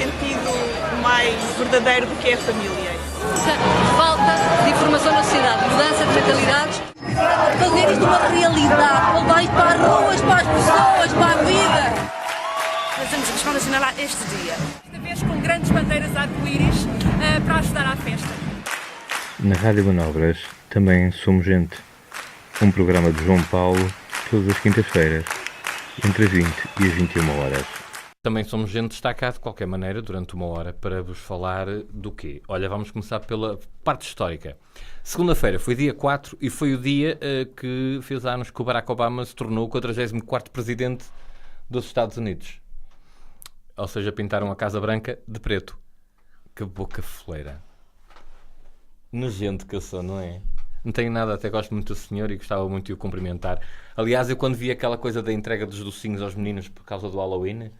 sentido mais verdadeiro do que é a família. Falta de informação na sociedade, mudança de mentalidades. Fazer isto uma realidade, levar isto para as ruas, para as pessoas, para a vida. Fazemos a Questão Nacional este dia. Esta vez com grandes bandeiras arco-íris para ajudar à festa. Na Rádio Manobras também somos gente. Um programa de João Paulo, todas as quintas-feiras, entre as 20 e as 21 horas. Também somos gente destacada, de qualquer maneira, durante uma hora, para vos falar do quê? Olha, vamos começar pela parte histórica. Segunda-feira foi dia 4 e foi o dia que fez anos que o Barack Obama se tornou o 44º presidente dos Estados Unidos. Ou seja, pintaram a Casa Branca de preto. Que boca foleira. Nojento que eu sou, não é? Não tenho nada, até gosto muito do senhor e gostava muito de o cumprimentar. Aliás, eu quando vi aquela coisa da entrega dos docinhos aos meninos por causa do Halloween,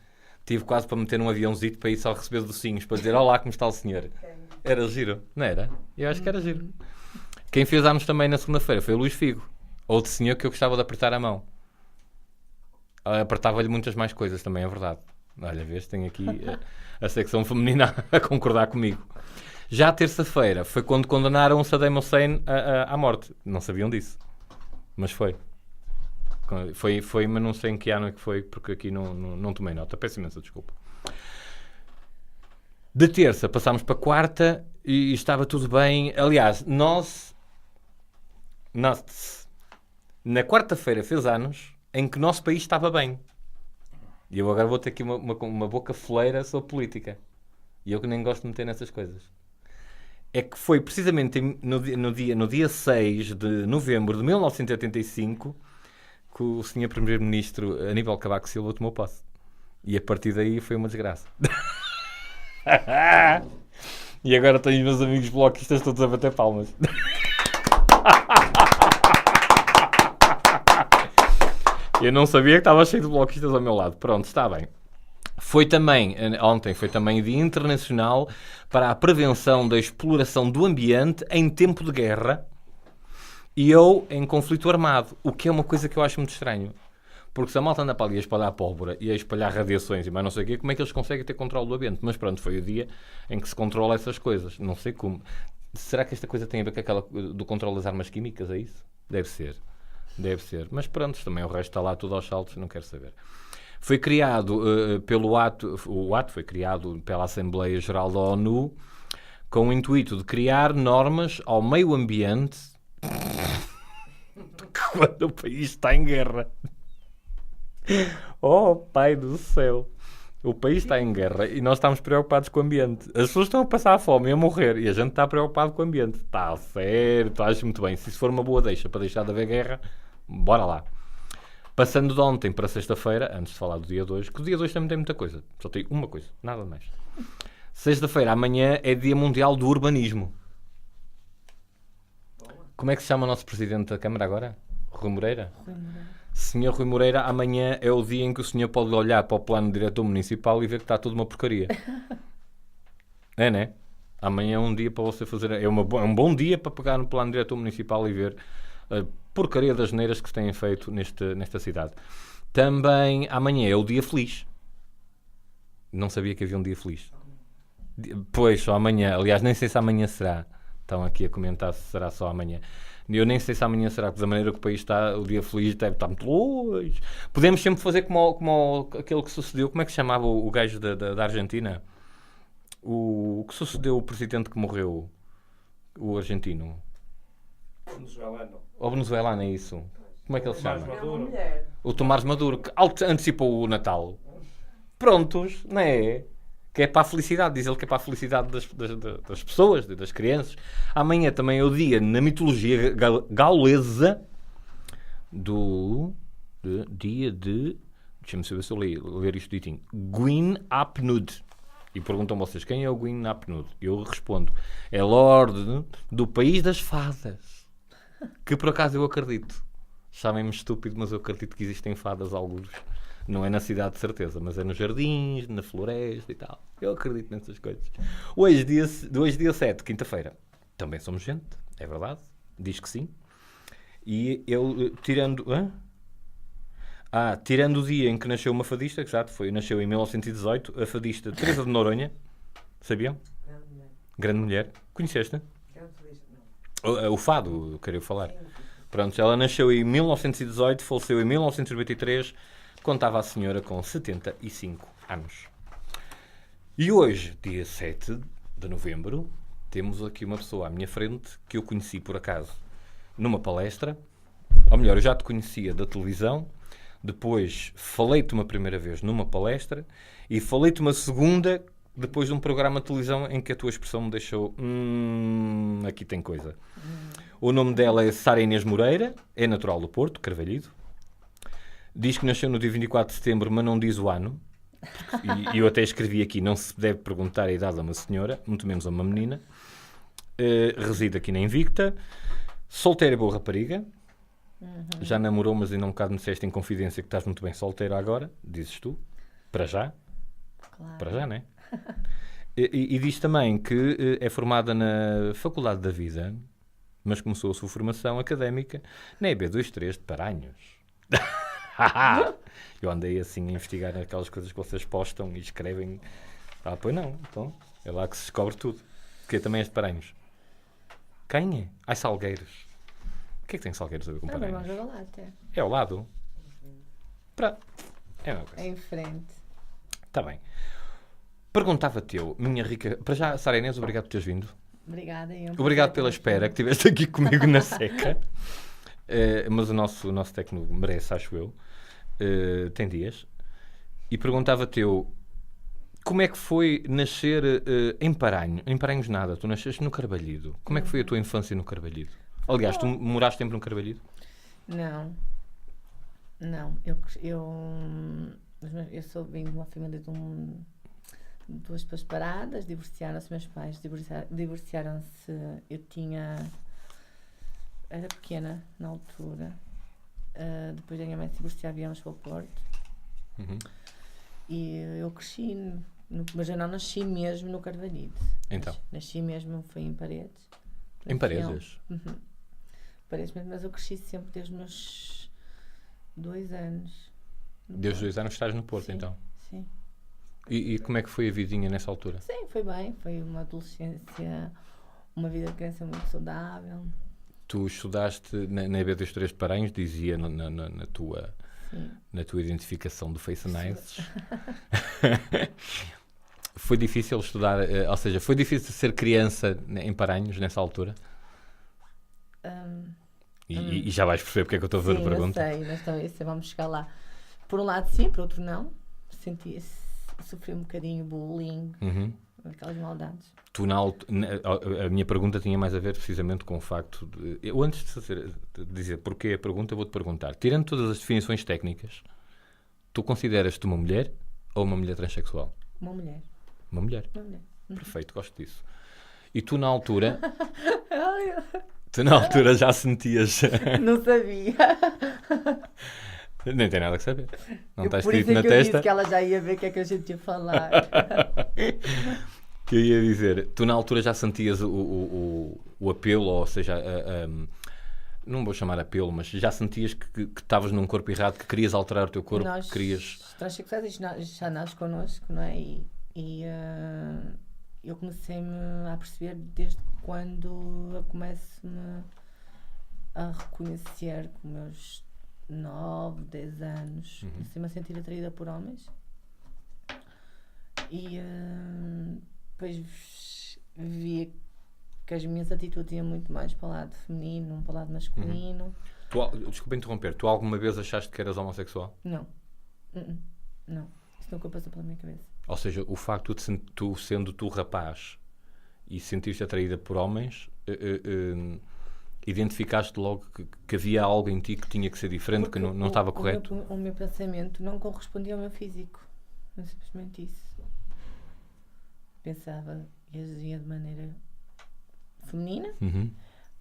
tive quase para meter um aviãozito para ir só receber docinhos, para dizer olá, como está o senhor? Era giro, não era? Eu acho que era giro. Quem fez anos também na segunda-feira foi o Luís Figo, outro senhor que eu gostava de apertar a mão. Apertava-lhe muitas mais coisas também, é verdade. Olha, vês, tenho aqui a secção feminina a concordar comigo. Já a terça-feira foi quando condenaram o Saddam Hussein à morte. Não sabiam disso, mas foi. Foi, mas não sei em que ano é que foi, porque aqui não tomei nota. Peço imensa desculpa. De terça passámos para quarta e estava tudo bem. Aliás, na quarta-feira fez anos em que o nosso país estava bem. E eu agora vou ter aqui uma boca foleira sobre política. E eu que nem gosto de meter nessas coisas. É que foi precisamente no dia 6 de novembro de 1985 que o Sr. Primeiro-Ministro Aníbal Cavaco Silva tomou posse. E a partir daí foi uma desgraça. E agora tenho os meus amigos bloquistas todos a bater palmas. Eu não sabia que estava cheio de bloquistas ao meu lado. Pronto, está bem. Ontem foi também o Dia Internacional para a Prevenção da Exploração do Ambiente em Tempo de Guerra e em conflito armado, o que é uma coisa que eu acho muito estranho. Porque se a malta anda para ali a espalhar pólvora e a espalhar radiações e mais não sei o quê, como é que eles conseguem ter controle do ambiente? Mas pronto, foi o dia em que se controla essas coisas. Não sei como. Será que esta coisa tem a ver com aquela do controle das armas químicas, é isso? Deve ser. Mas pronto, também o resto está lá tudo aos saltos, não quero saber. Foi criado o ato foi criado pela Assembleia Geral da ONU com o intuito de criar normas ao meio ambiente quando o país está em guerra. Oh, pai do céu! O país está em guerra e nós estamos preocupados com o ambiente. As pessoas estão a passar fome e a morrer e a gente está preocupado com o ambiente. Está certo, acho muito bem. Se isso for uma boa deixa para deixar de haver guerra, bora lá. Passando de ontem para sexta-feira, antes de falar do dia de hoje, que o dia de hoje também tem muita coisa. Só tem uma coisa, nada mais. Sexta-feira, amanhã, é Dia Mundial do Urbanismo. Como é que se chama o nosso Presidente da Câmara agora? Rui Moreira? Senhor Rui Moreira, amanhã é o dia em que o senhor pode olhar para o plano diretor municipal e ver que está tudo uma porcaria. É, né? Amanhã é um dia para você fazer... É um bom dia para pegar no plano diretor municipal e ver a porcaria das neiras que se têm feito nesta cidade. Também amanhã é o dia feliz. Não sabia que havia um dia feliz. Pois, só amanhã. Aliás, nem sei se amanhã será. Estão aqui a comentar se será só amanhã. Eu nem sei se amanhã será, porque da maneira que o país está, o dia feliz deve estar muito longe. Podemos sempre fazer como aquele que sucedeu. Como é que se chamava o gajo da Argentina? O que sucedeu o presidente que morreu? O argentino. O venezuelano, é isso. Como é que ele se chama? O Tomás Maduro, que antecipou o Natal. Prontos, não é? Que é para a felicidade, diz ele que é para a felicidade das pessoas, das crianças. Amanhã também é o dia, na mitologia gaulesa, do dia de... Deixa-me saber se eu ler isto direitinho. Gwyn ap Nudd. E perguntam vocês, quem é o Gwyn ap Nudd? Eu respondo, é Lorde do País das Fadas. Que por acaso eu acredito. Chamem-me estúpido, mas eu acredito que existem fadas algures. Não é na cidade de certeza, mas é nos jardins, na floresta e tal. Eu acredito nessas coisas. Hoje, dia 7, quinta-feira, também somos gente, é verdade. Diz que sim. E eu, tirando... Tirando o dia em que nasceu uma fadista, exato, nasceu em 1918, a fadista Teresa de Noronha. Sabiam? Grande mulher. Conheceste? O fado, queria falar. Pronto, ela nasceu em 1918, faleceu em 1993, contava a senhora com 75 anos. E hoje, dia 7 de novembro, temos aqui uma pessoa à minha frente que eu conheci por acaso numa palestra. Ou melhor, eu já te conhecia da televisão, depois falei-te uma primeira vez numa palestra e falei-te uma segunda depois de um programa de televisão em que a tua expressão me deixou aqui tem coisa. O nome dela é Sara Inês Moreira, é natural do Porto, Carvalhido. Diz que nasceu no dia 24 de setembro, mas não diz o ano. E eu até escrevi aqui, não se deve perguntar a idade a uma senhora, muito menos a uma menina. Reside aqui na Invicta. Solteira e boa rapariga. Já namorou, mas ainda um bocado me disseste em confidência que estás muito bem solteira agora, dizes tu. Para já. Claro. Para já, não é? E diz também que é formada na Faculdade da Vida, mas começou a sua formação académica na EB23 de Paranhos. Eu andei assim a investigar aquelas coisas que vocês postam e escrevem. Pois não, então é lá que se descobre tudo. Porque também és de Paranhos. Quem é? Ai, Salgueiros. O que é que tem Salgueiros a ver com Paranhos? É ao lado. É uma coisa. É em frente. Está bem. Perguntava-te eu, minha rica... Para já, Sara Inês, obrigado por teres vindo. Obrigada. Obrigado pela espera, que estiveste aqui comigo na seca. Mas o nosso técnico merece, acho eu. Tem dias. E perguntava-te eu, como é que foi nascer em Paranhos? Em Paranhos nada, tu nasceste no Carvalhido. Como é que foi a tua infância no Carvalhido? Aliás, tu moraste sempre no Carvalhido? Não. Eu sou vim de uma família de duas pessoas paradas, divorciaram-se, meus pais divorciaram-se, era pequena na altura, depois da minha mãe se divorciar viemos para o Porto. E eu cresci, mas eu não nasci mesmo no Carvalhido. Então? Nasci mesmo, foi em Paredes. Em Paredes? Paredes mesmo, mas eu cresci sempre desde os meus 2 anos. Desde os 2 anos estás no Porto, sim, então? Sim. E como é que foi a vidinha nessa altura? Sim, foi bem. Foi uma adolescência, uma vida de criança muito saudável. Tu estudaste na EB23 de Paranhos, dizia na tua identificação do Face Nice. Foi difícil estudar, ou seja, foi difícil ser criança em Paranhos nessa altura? E já vais perceber porque é que eu estou a ver a pergunta. Sim, eu sei, mas vamos chegar lá. Por um lado sim, por outro não. Sofri um bocadinho bullying, aquelas maldades. A minha pergunta tinha mais a ver precisamente com o facto de... Eu, antes de dizer porquê a pergunta, vou-te perguntar. Tirando todas as definições técnicas, tu consideras-te uma mulher ou uma mulher transexual? Uma mulher. Uma mulher? Uma mulher. Perfeito, gosto disso. E tu na altura... Tu na altura já sentias... Não sabia. Nem tem nada que saber. Não está por escrito isso na que eu testa. disse que ela já ia ver o que é que a gente ia falar. Que eu ia dizer, tu na altura já sentias o apelo, ou seja, não vou chamar apelo, mas já sentias que estavas num corpo errado, que querias alterar o teu corpo, Nós, que querias... transexuais, já nasce connosco, não é? E eu comecei-me a perceber desde quando eu começo-me a reconhecer com meus 9, 10 anos, comecei-me a sentir atraída por homens e depois vi que as minhas atitudes iam muito mais para o lado feminino, não para o lado masculino. Desculpa interromper, tu alguma vez achaste que eras homossexual? Não. Não. Isso nunca passou pela minha cabeça. Ou seja, o facto de tu sendo tu rapaz e sentir-te atraída por homens, identificaste logo que havia algo em ti que tinha que ser diferente, porque que não estava correto? O meu pensamento não correspondia ao meu físico. É simplesmente isso. Pensava e agia de maneira feminina,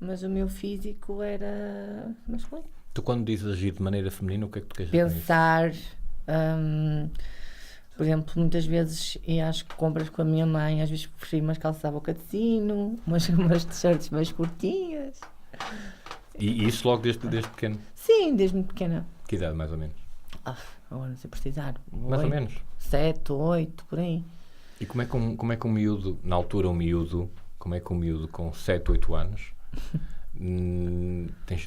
mas o meu físico era masculino. Tu, quando dizes agir de maneira feminina, o que é que tu queres dizer? Pensar, por exemplo, muitas vezes ia às compras com a minha mãe, às vezes preferia umas calças à boca de sino, umas t-shirts mais curtinhas. E isso logo desde pequeno? Sim, desde muito pequena. Que idade, mais ou menos? Agora não sei precisar. Mais ou menos. 7, 8, por aí. E como é que um miúdo, na altura como é que um miúdo com 7, 8 anos,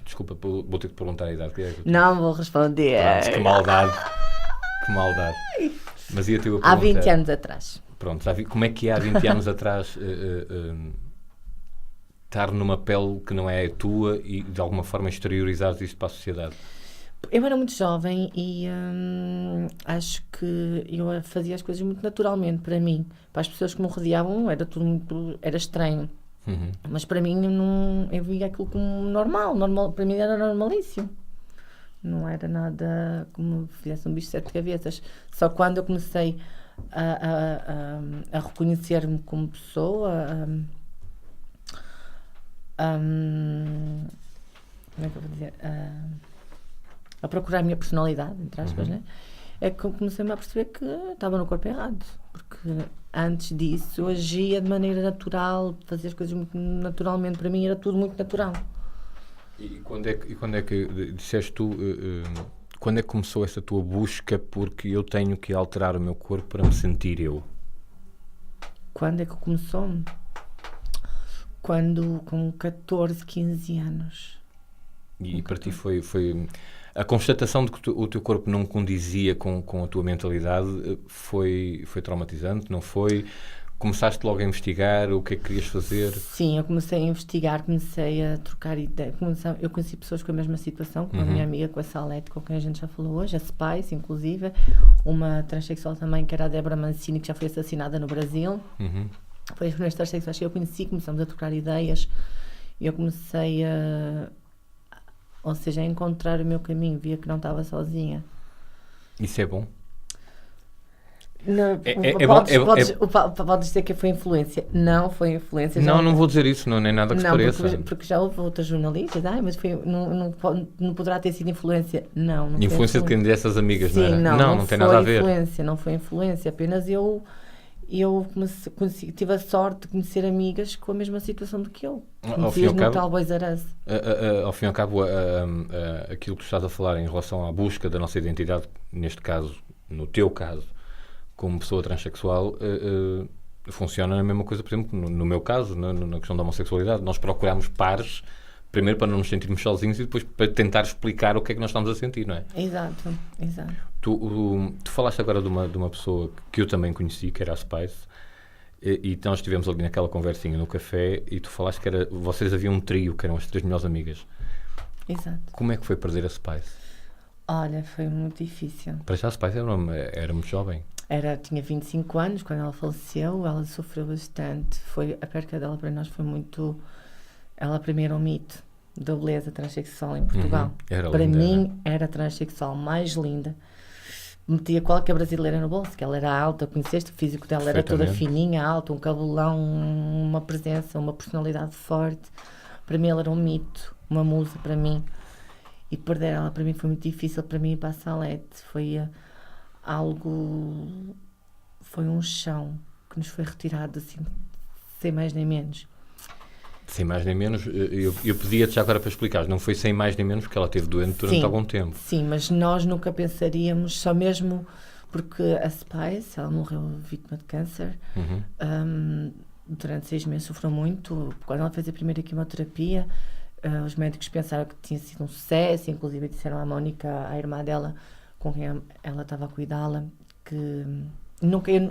desculpa, vou ter que perguntar a idade. Não vou responder. Pronto, que maldade. Mas ia ter a pergunta, Há 20 anos atrás. Pronto, como é que é há 20 anos atrás estar numa pele que não é a tua e de alguma forma exteriorizares isto para a sociedade? Eu era muito jovem e acho que eu fazia as coisas muito naturalmente para mim. Para as pessoas que me rodeavam era tudo muito, era estranho. Mas para mim eu via aquilo como normal, para mim era normalíssimo. Não era nada como fizesse um bicho de 7 cabeças. Só quando eu comecei a reconhecer-me como pessoa, como é que eu vou dizer? A procurar a minha personalidade, entre aspas, né? É que eu comecei-me a perceber que estava no corpo errado. Porque antes disso eu agia de maneira natural, fazia as coisas muito naturalmente. Para mim era tudo muito natural. E quando é que disseste tu, quando é que começou essa tua busca porque eu tenho que alterar o meu corpo para me sentir eu? Quando é que começou? Quando com 14, 15 anos. E para ti foi a constatação de que o teu corpo não condizia com a tua mentalidade foi traumatizante, não foi? Começaste logo a investigar o que é que querias fazer? Sim, eu comecei a investigar, comecei a trocar ideias. Eu conheci pessoas com a mesma situação, como a minha amiga, com a Salete, com quem a gente já falou hoje, a Spice, inclusive, uma transexual também, que era a Débora Mancini, que já foi assassinada no Brasil. Foi as primeiras transexuais que eu conheci, começamos a trocar ideias e eu comecei a encontrar o meu caminho, via que não estava sozinha. Isso é bom? Podes dizer que foi influência. Não foi influência. Não vou dizer isso, nem nada que se pareça. Porque já houve outras jornalistas, mas não poderá ter sido influência. Não influência de quem dessas amigas, sim, não era? Não tem nada a ver. Não foi influência, apenas eu tive a sorte de conhecer amigas com a mesma situação do que eu. Conhecias no tal Boys R Us. Ao fim e ao cabo, aquilo que tu estás a falar em relação à busca da nossa identidade, neste caso, no teu caso, como pessoa transexual, funciona a mesma coisa, por exemplo, no meu caso, na questão da homossexualidade. Nós procuramos pares, primeiro para não nos sentirmos sozinhos e depois para tentar explicar o que é que nós estamos a sentir, não é? Exato. Tu falaste agora de uma pessoa que eu também conheci, que era a Spice, e nós estivemos ali naquela conversinha no café e tu falaste que vocês haviam um trio, que eram as 3 melhores amigas. Exato. Como é que foi perder a Spice? Olha, foi muito difícil. Para já a Spice era muito jovem. Tinha 25 anos quando ela faleceu, ela sofreu bastante. A perca dela para nós foi muito... Ela primeiro é um mito da beleza transexual em Portugal. Para linda, mim, era a transexual mais linda. Metia qualquer brasileira no bolso, que ela era alta, conheceste o físico dela, era toda fininha, alta, um cabelão, uma presença, uma personalidade forte. Para mim ela era um mito, uma musa para mim. E perder ela para mim foi muito difícil, para mim e para a Salete. Foi um chão que nos foi retirado assim, sem mais nem menos. Sem mais nem menos, eu pedia-te já agora para explicar, não foi sem mais nem menos porque ela esteve doente durante algum tempo. Sim, mas nós nunca pensaríamos, só mesmo porque a Spice, ela morreu vítima de câncer, durante 6 meses sofreu muito. Quando ela fez a primeira quimioterapia, os médicos pensaram que tinha sido um sucesso, inclusive disseram à Mónica, a irmã dela, com quem ela estava a cuidá-la, que...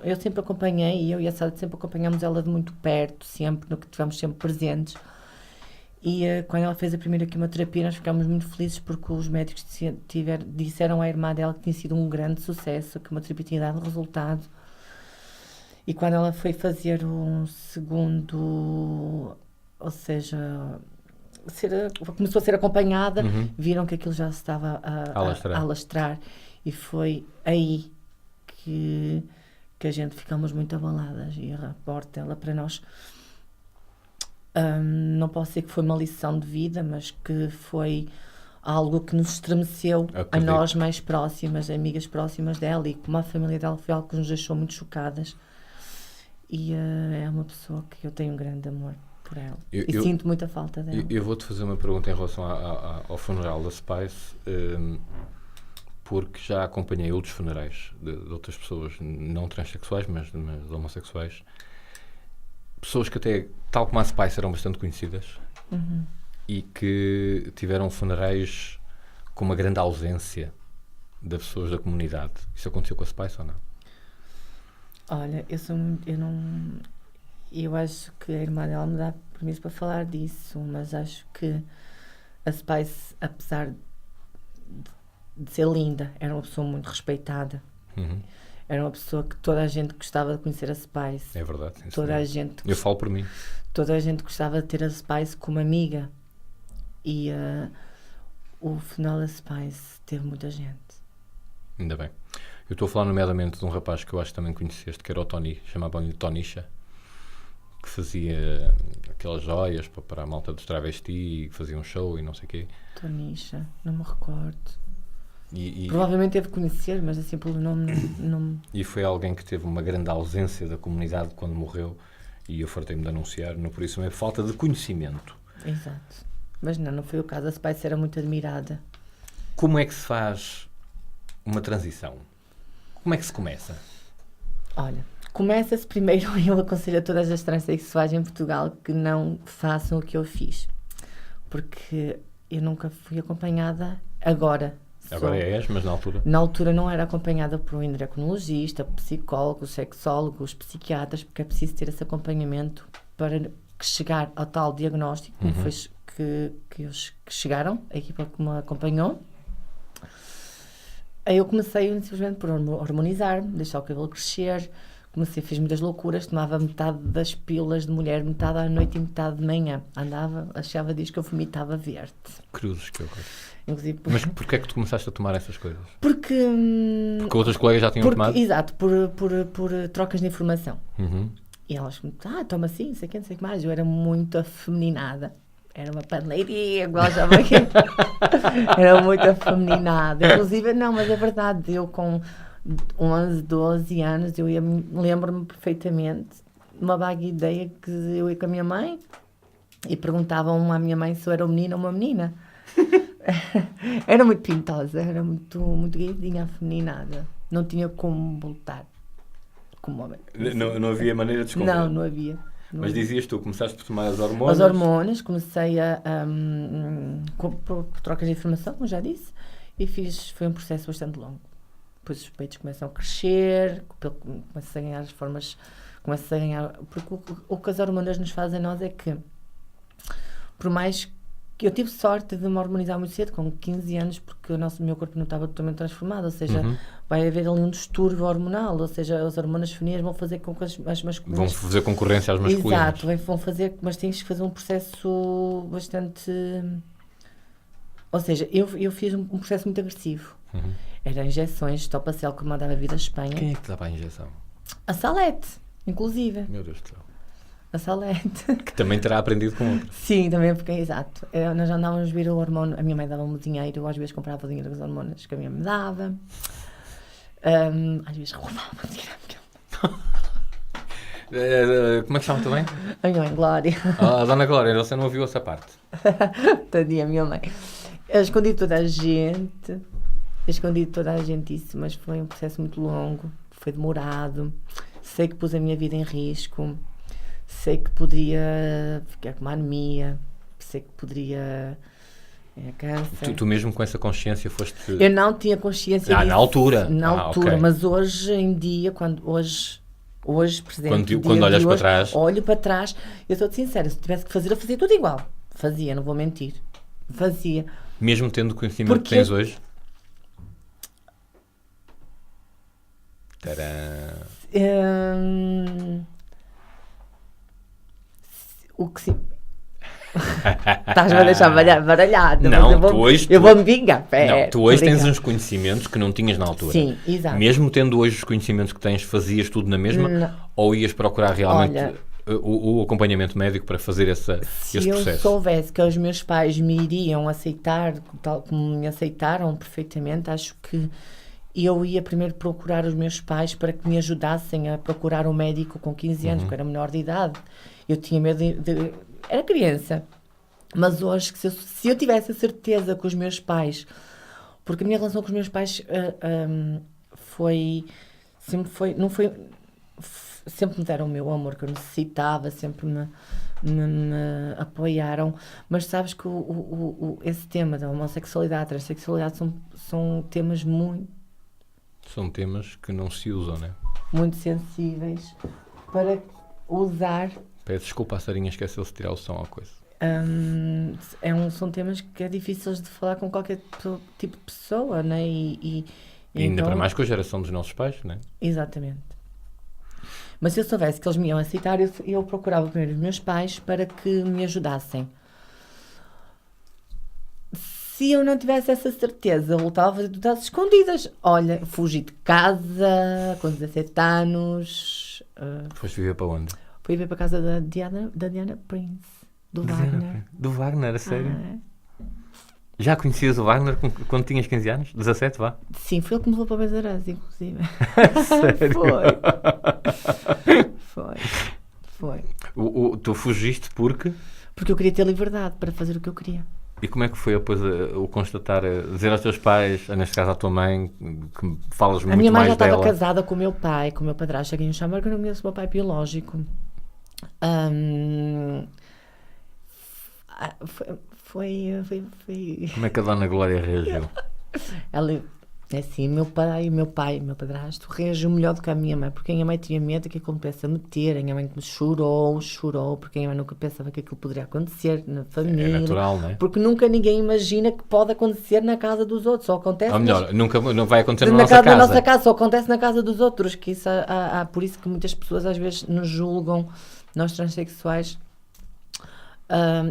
Eu sempre acompanhei, eu e a Sara sempre acompanhamos ela de muito perto, sempre, no que estivemos sempre presentes. E quando ela fez a primeira quimioterapia, nós ficámos muito felizes porque os médicos disseram à irmã dela que tinha sido um grande sucesso, que a quimioterapia tinha dado resultado. E quando ela foi fazer um segundo, ou seja, começou a ser acompanhada, viram que aquilo já se estava a alastrar. E foi aí que a gente ficamos muito abaladas, e a repórter, ela para nós, não posso dizer que foi uma lição de vida, mas que foi algo que nos estremeceu. A nós mais próximas, amigas próximas dela, e como a família dela, foi algo que nos deixou muito chocadas. E é uma pessoa que eu tenho um grande amor por ela, e sinto muita falta dela. Eu vou-te fazer uma pergunta em relação ao funeral da Spice, porque já acompanhei outros funerais de outras pessoas, não transexuais, mas homossexuais. Pessoas que até, tal como a Spice, eram bastante conhecidas e que tiveram funerais com uma grande ausência das pessoas da comunidade. Isso aconteceu com a Spice ou não? Olha, eu acho que a irmã dela me dá permisso para falar disso, mas acho que a Spice, apesar de ser linda, era uma pessoa muito respeitada. Era uma pessoa que toda a gente gostava de conhecer a Spice. É verdade. Toda a gente, Eu falo por mim. toda a gente gostava de ter a Spice como amiga. E o final da Spice teve muita gente. Ainda bem. Eu estou a falar nomeadamente de um rapaz que eu acho que também conheceste, que era o Tony, chamavam-lhe Tonisha, que fazia aquelas joias para a malta dos travesti e fazia um show e não sei o quê. Tonisha, não me recordo. E Provavelmente devo conhecer, mas assim pelo nome não. e foi alguém que teve uma grande ausência da comunidade quando morreu e eu fartei-me de anunciar, não por isso é falta de conhecimento. Exato. Mas não foi o caso. A Spice era muito admirada. Como é que se faz uma transição? Como é que se começa? Olha, começa-se primeiro, eu aconselho a todas as transexuais em Portugal que não façam o que eu fiz. Porque eu nunca fui acompanhada agora. Agora és, mas na altura? Na altura não era acompanhada por um endocrinologista, psicólogos, sexólogos, psiquiatras, porque é preciso ter esse acompanhamento para chegar ao tal diagnóstico, como foi que chegaram, a equipa que me acompanhou. Aí eu comecei simplesmente por hormonizar-me, deixar o cabelo crescer, fiz muitas loucuras, tomava metade das pílulas de mulher, metade à noite e metade de manhã. Achava disso que eu vomitava verde. Cruzes, que horror. Inclusive, Mas porquê é que tu começaste a tomar essas coisas? Porque Outras colegas já tinham tomado? Exato, por trocas de informação. Uhum. E elas, toma assim, não sei o que mais. Eu era muito afeminada. Era uma panleirinha, igual já vai. Era muito afeminada. Inclusive, não, mas é verdade, eu com 11, 12 anos, lembro-me perfeitamente de uma vaga ideia que eu ia com a minha mãe e perguntavam à minha mãe se eu era um menino ou uma menina. Era muito pintosa, era muito gaydinha, afeminada. Não tinha como voltar como homem. Não havia maneira de esconder? Não havia. Mas dizias tu, começaste por tomar as hormonas? As hormonas, comecei por trocas de informação, como já disse, e foi um processo bastante longo. Depois os peitos começam a crescer, começam a ganhar as formas, porque o que as hormonas nos fazem a nós é que, por mais que eu tive sorte de me hormonizar muito cedo, com 15 anos, porque o meu corpo não estava totalmente transformado, ou seja, vai haver ali um distúrbio hormonal, ou seja, as hormonas femininas vão fazer com que as masculinas... Vão fazer concorrência às masculinas. Exato, vão fazer, mas tens que fazer um processo bastante... Ou seja, eu fiz um processo muito agressivo. Era injeções, Topacel, que me mandava vir da Espanha. Quem é que te dá para a injeção? A Salete, inclusive. Meu Deus do céu. A Salete. Que também terá aprendido com outra. Sim, também porque, exato. Nós já andávamos a ver o hormônio, a minha mãe dava-me dinheiro, eu às vezes comprava o dinheiro das hormonas que a minha mãe me dava. Às vezes roubava o dinheiro. Como é que chama também? A minha mãe, Glória. A Dona Glória, você não ouviu essa parte? Tadinha, minha mãe. Eu escondi toda a gente isso, mas foi um processo muito longo, foi demorado. Sei que pus a minha vida em risco, sei que poderia ficar com uma anemia, sei que poderia câncer. Tu mesmo com essa consciência foste... Eu não tinha consciência disso. Na altura? Na altura, okay. Mas hoje em dia, hoje, presente, quando olhas para trás... Olho para trás, eu sou sincera, se tivesse que fazer, eu fazia tudo igual. Fazia, não vou mentir. Fazia. Mesmo tendo o conhecimento que tens hoje? Tcharam. O que sim. Estás-me a deixar baralhado. Não, eu vou me vingar. Não, tu hoje tens uns conhecimentos que não tinhas na altura. Sim, exato. Mesmo tendo hoje os conhecimentos que tens, fazias tudo na mesma? Não. Ou ias procurar realmente... Olha, o acompanhamento médico para fazer esse processo? Se eu soubesse que os meus pais me iriam aceitar, tal como me aceitaram perfeitamente, acho que eu ia primeiro procurar os meus pais para que me ajudassem a procurar um médico com 15 anos, porque eu era menor de idade. Eu tinha medo era criança. Mas hoje, se eu tivesse a certeza que os meus pais Porque a minha relação com os meus pais sempre me deram o meu amor que eu necessitava, sempre me apoiaram, mas sabes que esse tema da homossexualidade, transexualidade são temas São temas que não se usam, né? muito sensíveis para usar. Peço desculpa, a Sarinha esqueceu-se de tirar o som ou coisa. São temas que é difíceis de falar com qualquer tipo de pessoa, né? E ainda então, para mais com a geração dos nossos pais, né? exatamente. Mas se eu soubesse que eles me iam aceitar, eu procurava primeiro os meus pais para que me ajudassem. Se eu não tivesse essa certeza, eu voltava a fazer tudo às escondidas. Olha, fugi de casa com 17 anos. Foste viver para onde? Fui ver para a casa da Diana Prince, do Wagner. Do Wagner, a sério? É. Já conhecias o Wagner quando tinhas 15 anos? 17, vá? Sim, foi ele que me levou para Bezaraz, inclusive. Sério? Foi. Tu fugiste porque? Porque eu queria ter liberdade para fazer o que eu queria. E como é que foi depois o constatar, dizer aos teus pais, neste caso à tua mãe, que falas muito mais dela? A minha mãe já estava casada com o meu pai, com o meu padrasto, aqui em Chamar, que eu não conheço o meu pai biológico. Foi. Como é que a Dona Glória reagiu? Ela, assim, meu padrasto, reagiu melhor do que a minha mãe, porque a minha mãe tinha medo que aquilo me pudesse meter, a minha mãe chorou, porque a minha mãe nunca pensava que aquilo poderia acontecer na família. É natural, não é? Porque nunca ninguém imagina que pode acontecer na casa dos outros, só acontece... Ou melhor, não vai acontecer na nossa casa. Na nossa casa, só acontece na casa dos outros, que isso por isso que muitas pessoas às vezes nos julgam, nós transexuais,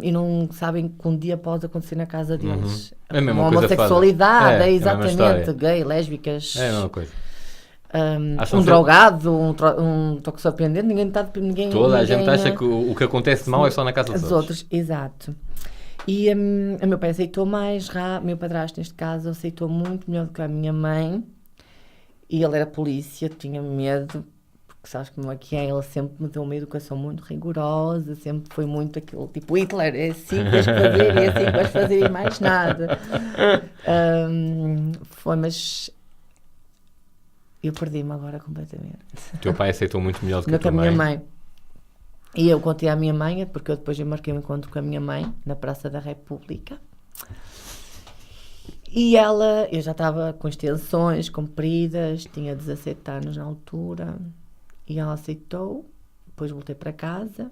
e não sabem que um dia pode acontecer na casa deles. É a mesma uma coisa homossexualidade, é exatamente, gay, lésbicas, é a mesma coisa. drogado, um toxicodependente, ninguém Toda a gente acha que o que acontece de mal é só na casa dos outros. Exato. E a meu pai aceitou mais rápido, meu padrasto neste caso aceitou muito melhor do que a minha mãe, e ele era polícia, tinha medo, porque sabes como é que é, ele sempre me deu uma educação muito rigorosa, sempre foi muito aquilo, tipo Hitler, é assim que vais fazer, é assim que vais fazer e mais nada. Mas eu perdi-me agora completamente. O teu pai aceitou muito melhor do que a que tua a minha mãe. E eu contei à minha mãe, porque eu marquei um encontro com a minha mãe, na Praça da República. E eu já estava com extensões compridas, tinha 17 anos na altura, e ela aceitou, depois voltei para casa.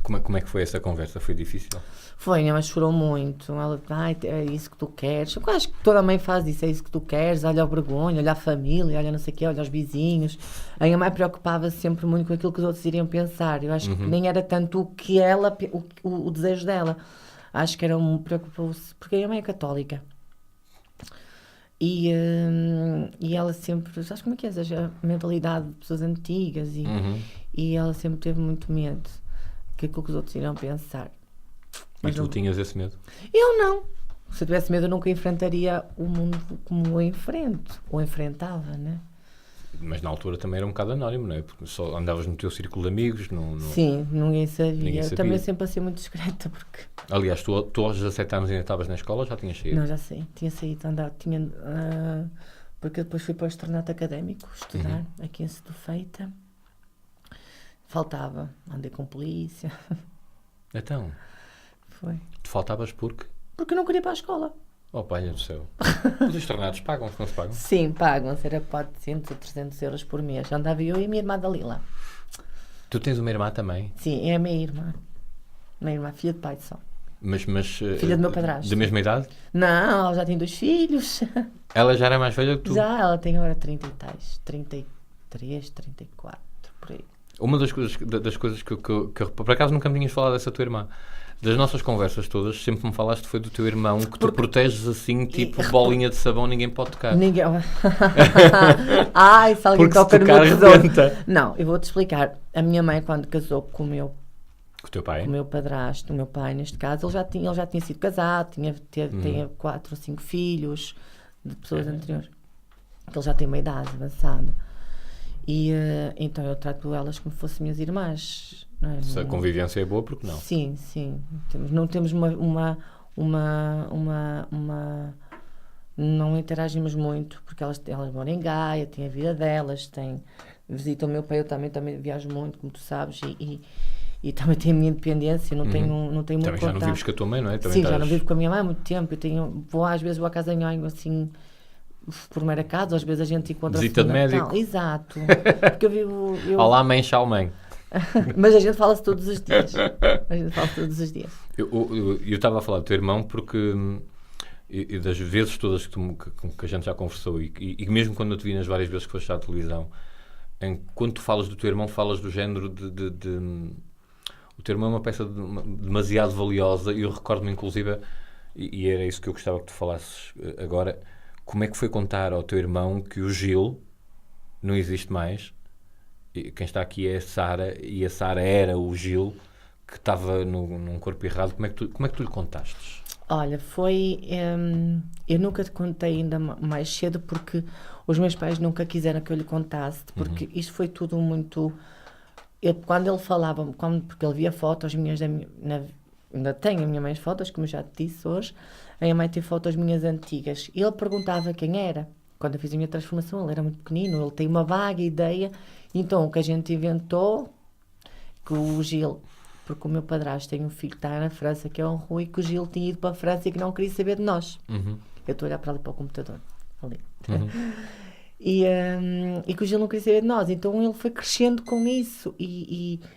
Como é que foi essa conversa? Foi difícil? Foi, minha mãe chorou muito, ela, é isso que tu queres. Eu acho que toda mãe faz isso, é isso que tu queres, olha a vergonha, olha a família, olha não sei o quê, olha os vizinhos. A minha mãe preocupava-se sempre muito com aquilo que os outros iriam pensar, eu acho que nem era tanto o que ela, o desejo dela, acho que era preocupou-se, porque a minha mãe é católica. E ela sempre, sabes como é que é? A mentalidade de pessoas antigas e ela sempre teve muito medo que aquilo que os outros iriam pensar. Mas tu tinhas esse medo? Eu não. Se eu tivesse medo eu nunca enfrentaria o mundo como eu enfrento, ou enfrentava, né? Mas na altura também era um bocado anónimo, não é? Porque só andavas no teu círculo de amigos. Sim, ninguém sabia. sabia. Eu também sempre a ser muito discreta, porque... Aliás, tu aos 17 anos ainda estavas na escola ou já tinhas saído? Não, já sei. Tinha saído, porque depois fui para o externato académico estudar, aqui em Setúbal. Faltava, andei com polícia. Então, Foi. tu faltavas porque? Porque eu não queria ir para a escola. Oh, pai do céu. Os externatos pagam-se, não se pagam? Sim, pagam-se, era 400 ou 300 euros por mês. Andava eu e a minha irmã Dalila. Tu tens uma irmã também? Sim, é a minha irmã. Minha irmã, filha de pai de só. Mas Filha do meu padrasto. Da mesma idade? Não, ela já tem 2 filhos. Ela já era mais velha que tu? Já, ela tem agora 30 e tais. 33, 34, por aí. Uma das coisas que por acaso nunca me tinhas falado dessa tua irmã. Das nossas conversas todas, sempre me falaste foi do teu irmão, que tu proteges assim, tipo bolinha de sabão, ninguém pode tocar. Ninguém... Ai, se alguém Porque toca se no tocar, meu tesouro. rebenta. Não, eu vou-te explicar. A minha mãe, quando casou com o meu teu pai? Com o meu padrasto, o meu pai, neste caso, ele já tinha sido casado, tinha 4 ou 5 filhos de pessoas anteriores. Ele já tem uma idade avançada. E então eu trato elas como se fossem minhas irmãs. Não é? Se a convivência é boa, porque não? Sim. Não temos uma não interagimos muito, porque elas moram em Gaia, têm a vida delas, visitam o meu pai, eu também viajo muito, como tu sabes, e também tenho a minha independência, não tenho muito Também já não contato. vives com a tua mãe, não é? Também Sim, estás... já não vivo com a minha mãe há muito tempo. Às vezes vou à casa da minha mãe assim, por mero acaso, às vezes a gente encontra Visita de médico. Exato. Porque eu vivo. Olá, mãe, tchau, mãe. Mas a gente fala-se todos os dias. Eu estava a falar do teu irmão porque e das vezes todas que a gente já conversou e mesmo quando eu te vi nas várias vezes que foste à televisão, quando tu falas do teu irmão, falas do género o teu irmão é uma peça demasiado valiosa e eu recordo-me inclusive, e era isso que eu gostava que tu falasses agora, como é que foi contar ao teu irmão que o Gil não existe mais, e quem está aqui é a Sara, e a Sara era o Gil que estava num corpo errado. Como é que tu lhe contaste? Olha, eu nunca te contei ainda mais cedo porque os meus pais nunca quiseram que eu lhe contasse, porque isto foi tudo muito... quando ele falava, porque ele via fotos minhas, ainda tenho a minha mãe fotos, como eu já te disse hoje, a minha mãe tem fotos minhas antigas, e ele perguntava quem era. Quando eu fiz a minha transformação, ele era muito pequenino, ele tem uma vaga ideia, então o que a gente inventou, que o Gil... Porque o meu padrasto tem um filho que está na França, que é o Rui, que o Gil tinha ido para a França e que não queria saber de nós. Eu estou a olhar para ali para o computador. Ali. E que o Gil não queria saber de nós. Então ele foi crescendo com isso. O que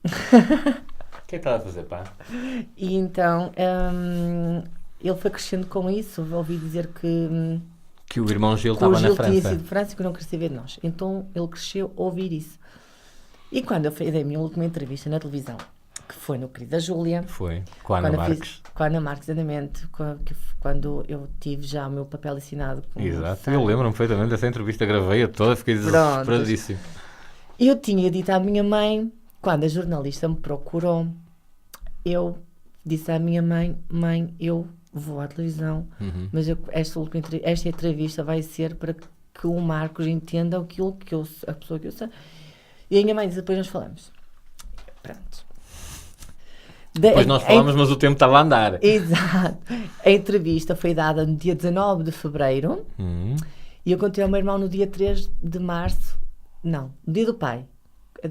é que está a fazer, pá? E então ele foi crescendo com isso. Ouvi dizer que o irmão Gil que o estava na Gil França. tinha sido de França e que não queria saber de nós. Então ele cresceu a ouvir isso. E quando eu dei a minha última entrevista na televisão, que foi no Querida Júlia... Foi, com a Ana Marques. Com a Ana Marques, exatamente. Quando eu tive já o meu papel assinado. Exato, eu lembro-me perfeitamente dessa entrevista, gravei-a toda, fiquei desesperadíssimo. Eu tinha dito à minha mãe, quando a jornalista me procurou, eu disse à minha mãe, eu vou à televisão, mas esta entrevista vai ser para que o Marcos entenda aquilo que a pessoa que eu sei. E a minha mãe disse, depois nós falamos. Pronto. Depois nós falamos, mas o tempo estava a andar. Exato. A entrevista foi dada no dia 19 de fevereiro e eu contei ao meu irmão no dia 3 de março. Não, no dia do pai.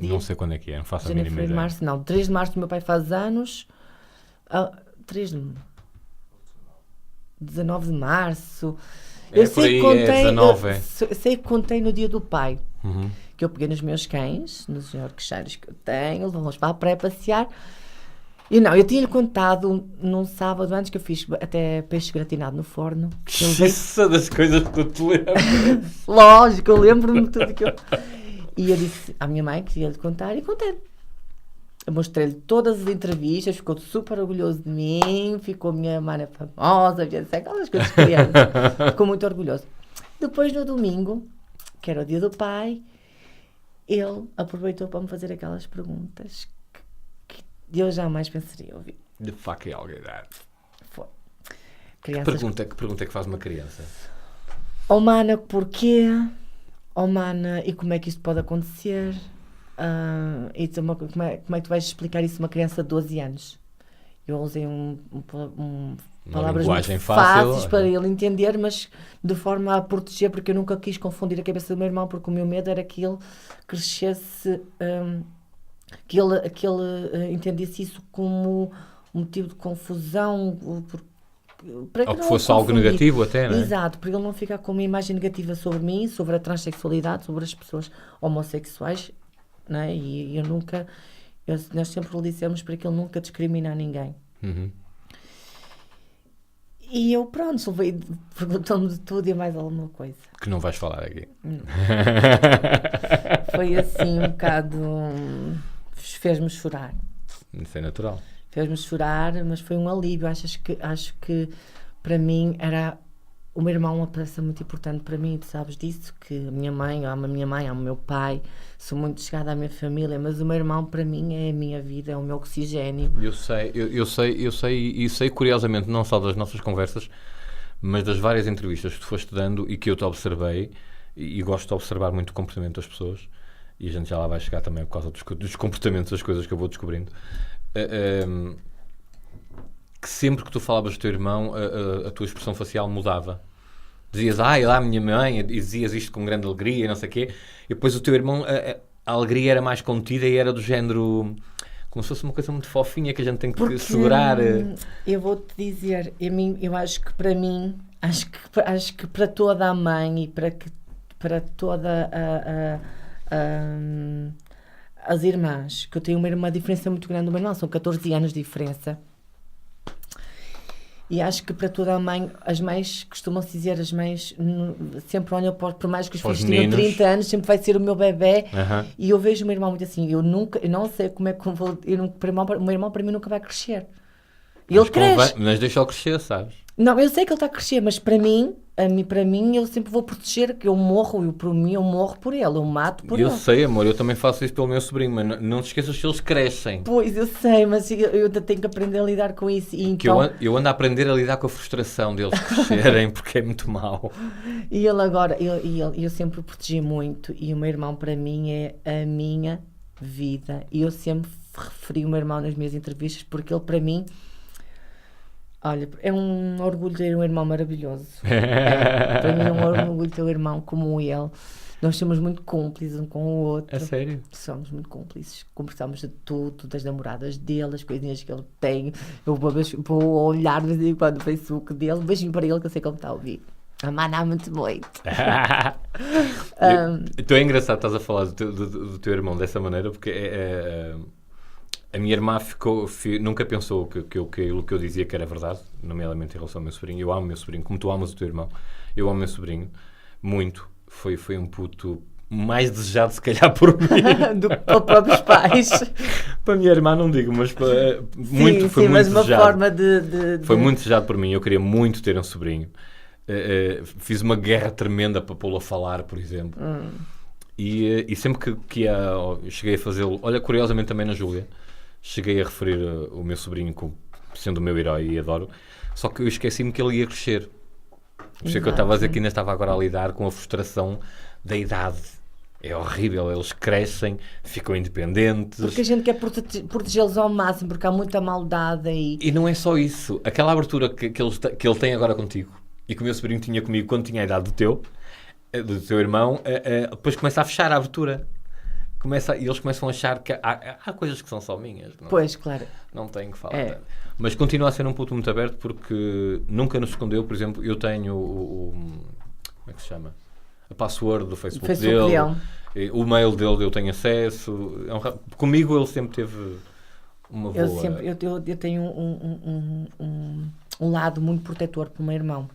Não sei quando é que é, não faço a mínima ideia. Março, não, 3 de março o meu pai faz anos. 19 de março. Eu sei que contei, 19, sei que contei no dia do pai. Que eu peguei nos meus cães, nos orquecheiros que eu tenho, levamos para a praia passear. E não, eu tinha-lhe contado num sábado antes que eu fiz até peixe gratinado no forno. Isso das coisas que tu te lembras. Lógico, eu lembro-me de tudo que eu... E eu disse à minha mãe que ia-lhe contar e contei. Eu mostrei-lhe todas as entrevistas, ficou super orgulhoso de mim, ficou minha mana famosa, aquelas coisas de criança. Ficou muito orgulhoso. Depois, no domingo, que era o dia do pai, ele aproveitou para me fazer aquelas perguntas que eu jamais pensaria ouvir. The fuck é alguém dar? Foi. Que pergunta é que faz uma criança? Oh, mana, porquê? Oh, mana, e como é que isto pode acontecer? Como é que tu vais explicar isso a uma criança de 12 anos? Eu usei palavras muito fáceis para ele entender, mas de forma a proteger, porque eu nunca quis confundir a cabeça do meu irmão, porque o meu medo era que ele crescesse, que ele entendesse isso como um motivo de confusão, para ou que fosse algo negativo até, não é? Exato, para ele não ficar com uma imagem negativa sobre mim, sobre a transexualidade, sobre as pessoas homossexuais, não é? E nós sempre lhe dissemos para que ele nunca discrimina ninguém. E eu, pronto, perguntou-me de tudo e mais alguma coisa. Que não vais falar aqui. Não. Foi assim um bocado... Fez-me chorar. Isso é natural. Fez-me chorar, mas foi um alívio. Acho que para mim era... O meu irmão é uma peça muito importante para mim, tu sabes disso, que a minha mãe, amo a minha mãe, amo o meu pai, sou muito chegada à minha família, mas o meu irmão para mim é a minha vida, é o meu oxigênio. Eu sei curiosamente, não só das nossas conversas, mas das várias entrevistas que tu foste dando e que eu te observei, e gosto de observar muito o comportamento das pessoas, e a gente já lá vai chegar também por causa dos comportamentos, das coisas que eu vou descobrindo. que sempre que tu falavas do teu irmão, a tua expressão facial mudava. Dizias, lá a minha mãe, e dizias isto com grande alegria e não sei o quê. E depois o teu irmão, a alegria era mais contida e era do género... Como se fosse uma coisa muito fofinha que a gente tem que segurar. Eu vou-te dizer, eu acho que para mim, acho que para toda a mãe e para toda as irmãs, que eu tenho uma diferença muito grande do meu irmão, são 14 anos de diferença. E acho que para toda a mãe, as mães, costumam-se dizer, as mães sempre olham por mais que os filhos tenham 30 anos, sempre vai ser o meu bebê. E eu vejo o meu irmão muito assim, eu não sei como é que vou, o meu irmão para mim nunca vai crescer. Ele cresce. Mas deixa-o crescer, sabes? Não, eu sei que ele está a crescer, mas para mim eu sempre vou proteger, que eu morro, eu morro por ele, eu mato por ele. Eu sei, amor, eu também faço isso pelo meu sobrinho, mas não te esqueças que eles crescem. Pois, eu sei, mas eu ainda tenho que aprender a lidar com isso. E então... eu ando a aprender a lidar com a frustração deles crescerem, porque é muito mau. E ele agora, eu sempre o protegi muito, e o meu irmão para mim é a minha vida. E eu sempre referi o meu irmão nas minhas entrevistas, porque ele para mim... Olha, é um orgulho ter um irmão maravilhoso. Para mim é um orgulho ter um irmão como ele. Nós somos muito cúmplices um com o outro. A sério? Somos muito cúmplices. Conversamos de tudo, das namoradas dele, as coisinhas que ele tem. Eu vou olhar de vez em quando no Facebook dele. Beijinho para ele, que eu sei que ele está a ouvir. A mana muito muito. Então é engraçado, estás a falar do teu irmão dessa maneira, porque a minha irmã nunca pensou que aquilo que eu dizia que era verdade, nomeadamente em relação ao meu sobrinho. Eu amo o meu sobrinho, como tu amas o teu irmão. Eu amo o meu sobrinho, muito. Foi um puto mais desejado, se calhar, por mim. Do que pelos próprios pais. Para a minha irmã não digo, mas foi muito mas desejado. Uma forma de... Foi muito desejado por mim. Eu queria muito ter um sobrinho. Fiz uma guerra tremenda para pô-lo a falar, por exemplo. E sempre que cheguei a fazê-lo... Olha, curiosamente também na Júlia, cheguei a referir o meu sobrinho como sendo o meu herói e adoro, só que eu esqueci-me que ele ia crescer. Por isso é que eu estava a dizer que ainda estava agora a lidar com a frustração da idade. É horrível, eles crescem, ficam independentes. Porque a gente quer protegê-los ao máximo, porque há muita maldade aí. E não é só isso. Aquela abertura que ele tem agora contigo e que o meu sobrinho tinha comigo quando tinha a idade do teu irmão, depois começa a fechar a abertura. E eles começam a achar que há coisas que são só minhas. Não? Pois, claro. Não tenho que falar. Mas continua a ser um puto muito aberto, porque nunca nos escondeu. Por exemplo, eu tenho como é que se chama? A password do Facebook dele. O mail dele eu tenho acesso. Comigo ele sempre teve uma boa... Eu tenho um lado muito protetor para o meu irmão.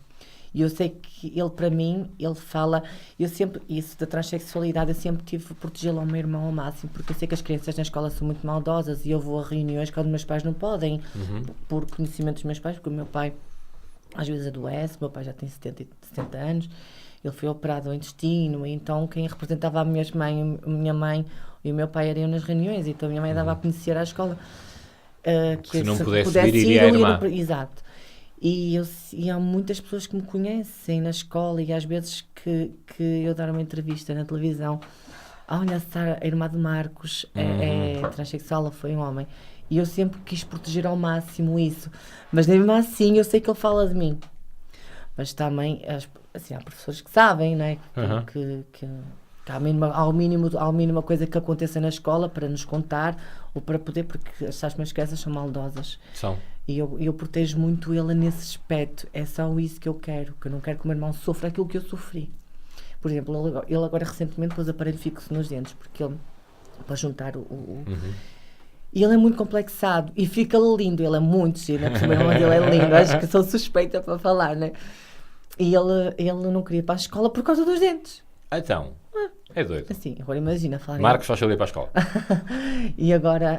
E eu sei que ele, para mim, ele fala... Isso da transexualidade, eu sempre tive de protegê-lo ao meu irmão ao máximo, porque eu sei que as crianças na escola são muito maldosas e eu vou a reuniões quando meus pais não podem, por conhecimento dos meus pais, porque o meu pai às vezes adoece, o meu pai já tem 70 anos, ele foi operado ao intestino, e então quem representava a minha mãe e o meu pai eram nas reuniões, então a minha mãe dava a conhecer à escola que se não pudesse ir, iria a irmã. Exato. E há muitas pessoas que me conhecem na escola e às vezes que eu dar uma entrevista na televisão, olha, Sara, a irmã de Marcos é transexual, foi um homem. E eu sempre quis proteger ao máximo isso. Mas mesmo assim eu sei que ele fala de mim. Mas também, assim, há professores que sabem, não é? Que há a mínima coisa que aconteça na escola para nos contar ou para poder, porque as minhas crianças são maldosas. São. E eu protejo muito ele nesse aspecto. É só isso que eu quero, que eu não quero que o meu irmão sofra aquilo que eu sofri. Por exemplo, ele agora recentemente pôs aparelho fixo nos dentes, porque ele, para juntar E ele é muito complexado e fica lindo, ele é muito giro, né? Porque o irmão dele é lindo, acho que sou suspeita para falar, né? E ele não queria ir para a escola por causa dos dentes. Então, é doido. Assim, agora imagina falar. Marcos faz ele ir para a escola.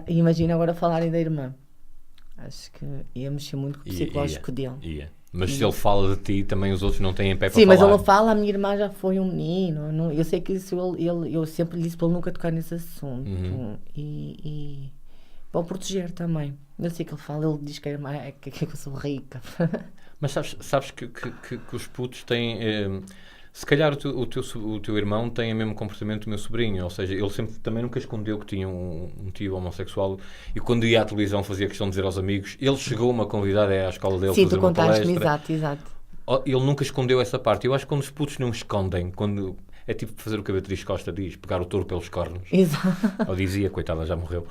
Imagina agora falarem da irmã. Acho que ia mexer muito com o psicológico dele. Ia. Mas se ele fala de ti, também os outros não têm pé para falar. Sim, mas ele fala, a minha irmã já foi um menino. Eu sei que isso eu sempre lhe disse para ele nunca tocar nesse assunto. E para o proteger também. Eu sei que ele fala, ele diz que a irmã que eu sou rica. Mas sabes que os putos têm... Se calhar o teu irmão tem o mesmo comportamento do meu sobrinho, ou seja, ele sempre também nunca escondeu que tinha um tio homossexual, e quando ia à televisão fazia questão de dizer aos amigos. Ele chegou-me a convidar à escola dele Sim, fazer tu uma contaste-me, palestra. exato. Ele nunca escondeu essa parte. Eu acho que quando os putos não escondem, quando é tipo fazer o que a Beatriz Costa diz, pegar o touro pelos cornos, Exato. ou dizia, coitada, já morreu,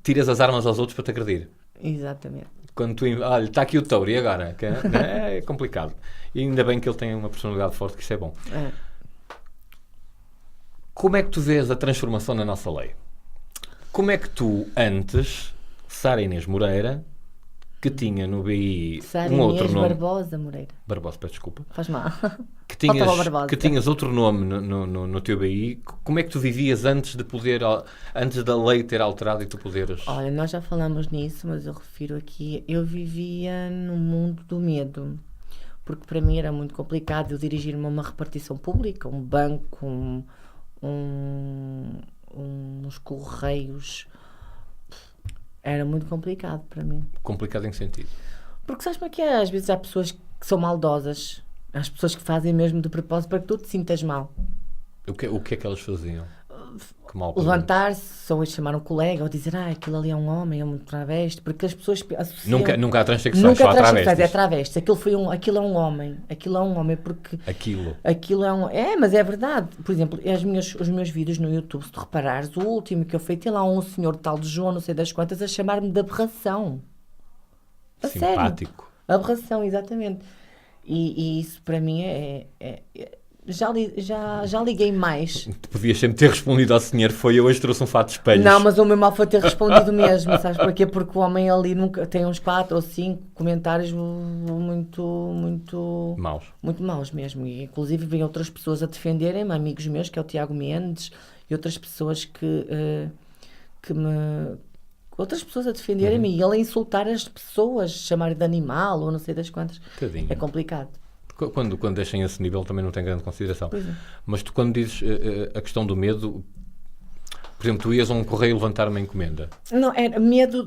tiras as armas aos outros para te agredir. Exatamente. Quando tu, olha, está aqui o touro, e agora? É complicado. E ainda bem que ele tem uma personalidade forte, que isso é bom. É. Como é que tu vês a transformação na nossa lei? Como é que tu, antes, Sara Inês Moreira, que tinha no BI Sara um outro Inês nome... Barbosa Moreira. Barbosa, peço desculpa. Faz mal. Que Barbosa. tinhas outro nome no teu BI, como é que tu vivias antes da lei ter alterado e tu poderes... Olha, nós já falamos nisso, mas eu refiro aqui. Eu vivia no mundo do medo. Porque para mim era muito complicado eu dirigir-me a uma repartição pública, um banco, uns correios. Era muito complicado para mim. Complicado em que sentido? Porque sabes como é que é? Às vezes há pessoas que são maldosas. Há as pessoas que fazem mesmo de propósito para que tu te sintas mal. O que é que elas faziam? Que mal Levantar-se, ou chamar um colega, ou dizer, aquilo ali é um homem, é um travesti, porque as pessoas associam... Nunca há transexuais, só há travestis. É travesti, aquilo é um homem, porque... Aquilo é um... mas é verdade. Por exemplo, os meus vídeos no YouTube, se tu reparares, o último que eu fiz, tem lá um senhor tal de João, não sei das quantas, a chamar-me de aberração. A simpático. Sério. Aberração, exatamente. E isso para mim já liguei mais. Tu podias sempre ter respondido ao senhor, eu hoje trouxe um fato de espelhos. Não, mas o meu mal foi ter respondido mesmo, sabes porquê? Porque o homem ali nunca tem uns 4 ou 5 comentários muito maus mesmo. E inclusive vêm outras pessoas a defenderem-me, amigos meus, que é o Tiago Mendes, e outras pessoas outras pessoas a defenderem-me, e ele a insultar as pessoas, chamar de animal ou não sei das quantas. Tadinho. É complicado. Quando deixem esse nível também não tem grande consideração. Pois é. Mas tu, quando dizes a questão do medo, por exemplo, tu ias a um correio levantar uma encomenda. Não, era medo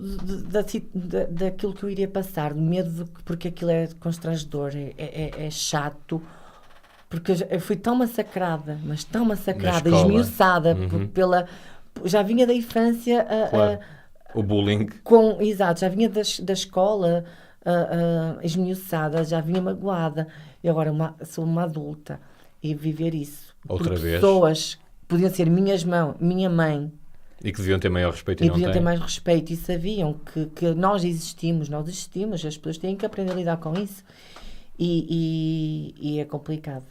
daquilo que eu iria passar, medo porque aquilo é constrangedor, é chato, porque eu fui tão massacrada, mas tão massacrada, esmiuçada, já vinha da infância o bullying. Exato, já vinha da escola esmiuçada, já vinha magoada, e agora sou uma adulta, e viver isso. Outra vez. Pessoas podiam ser minha mãe, e que deviam ter maior respeito e não deviam têm. ter mais respeito, e sabiam que nós existimos, as pessoas têm que aprender a lidar com isso, e é complicado.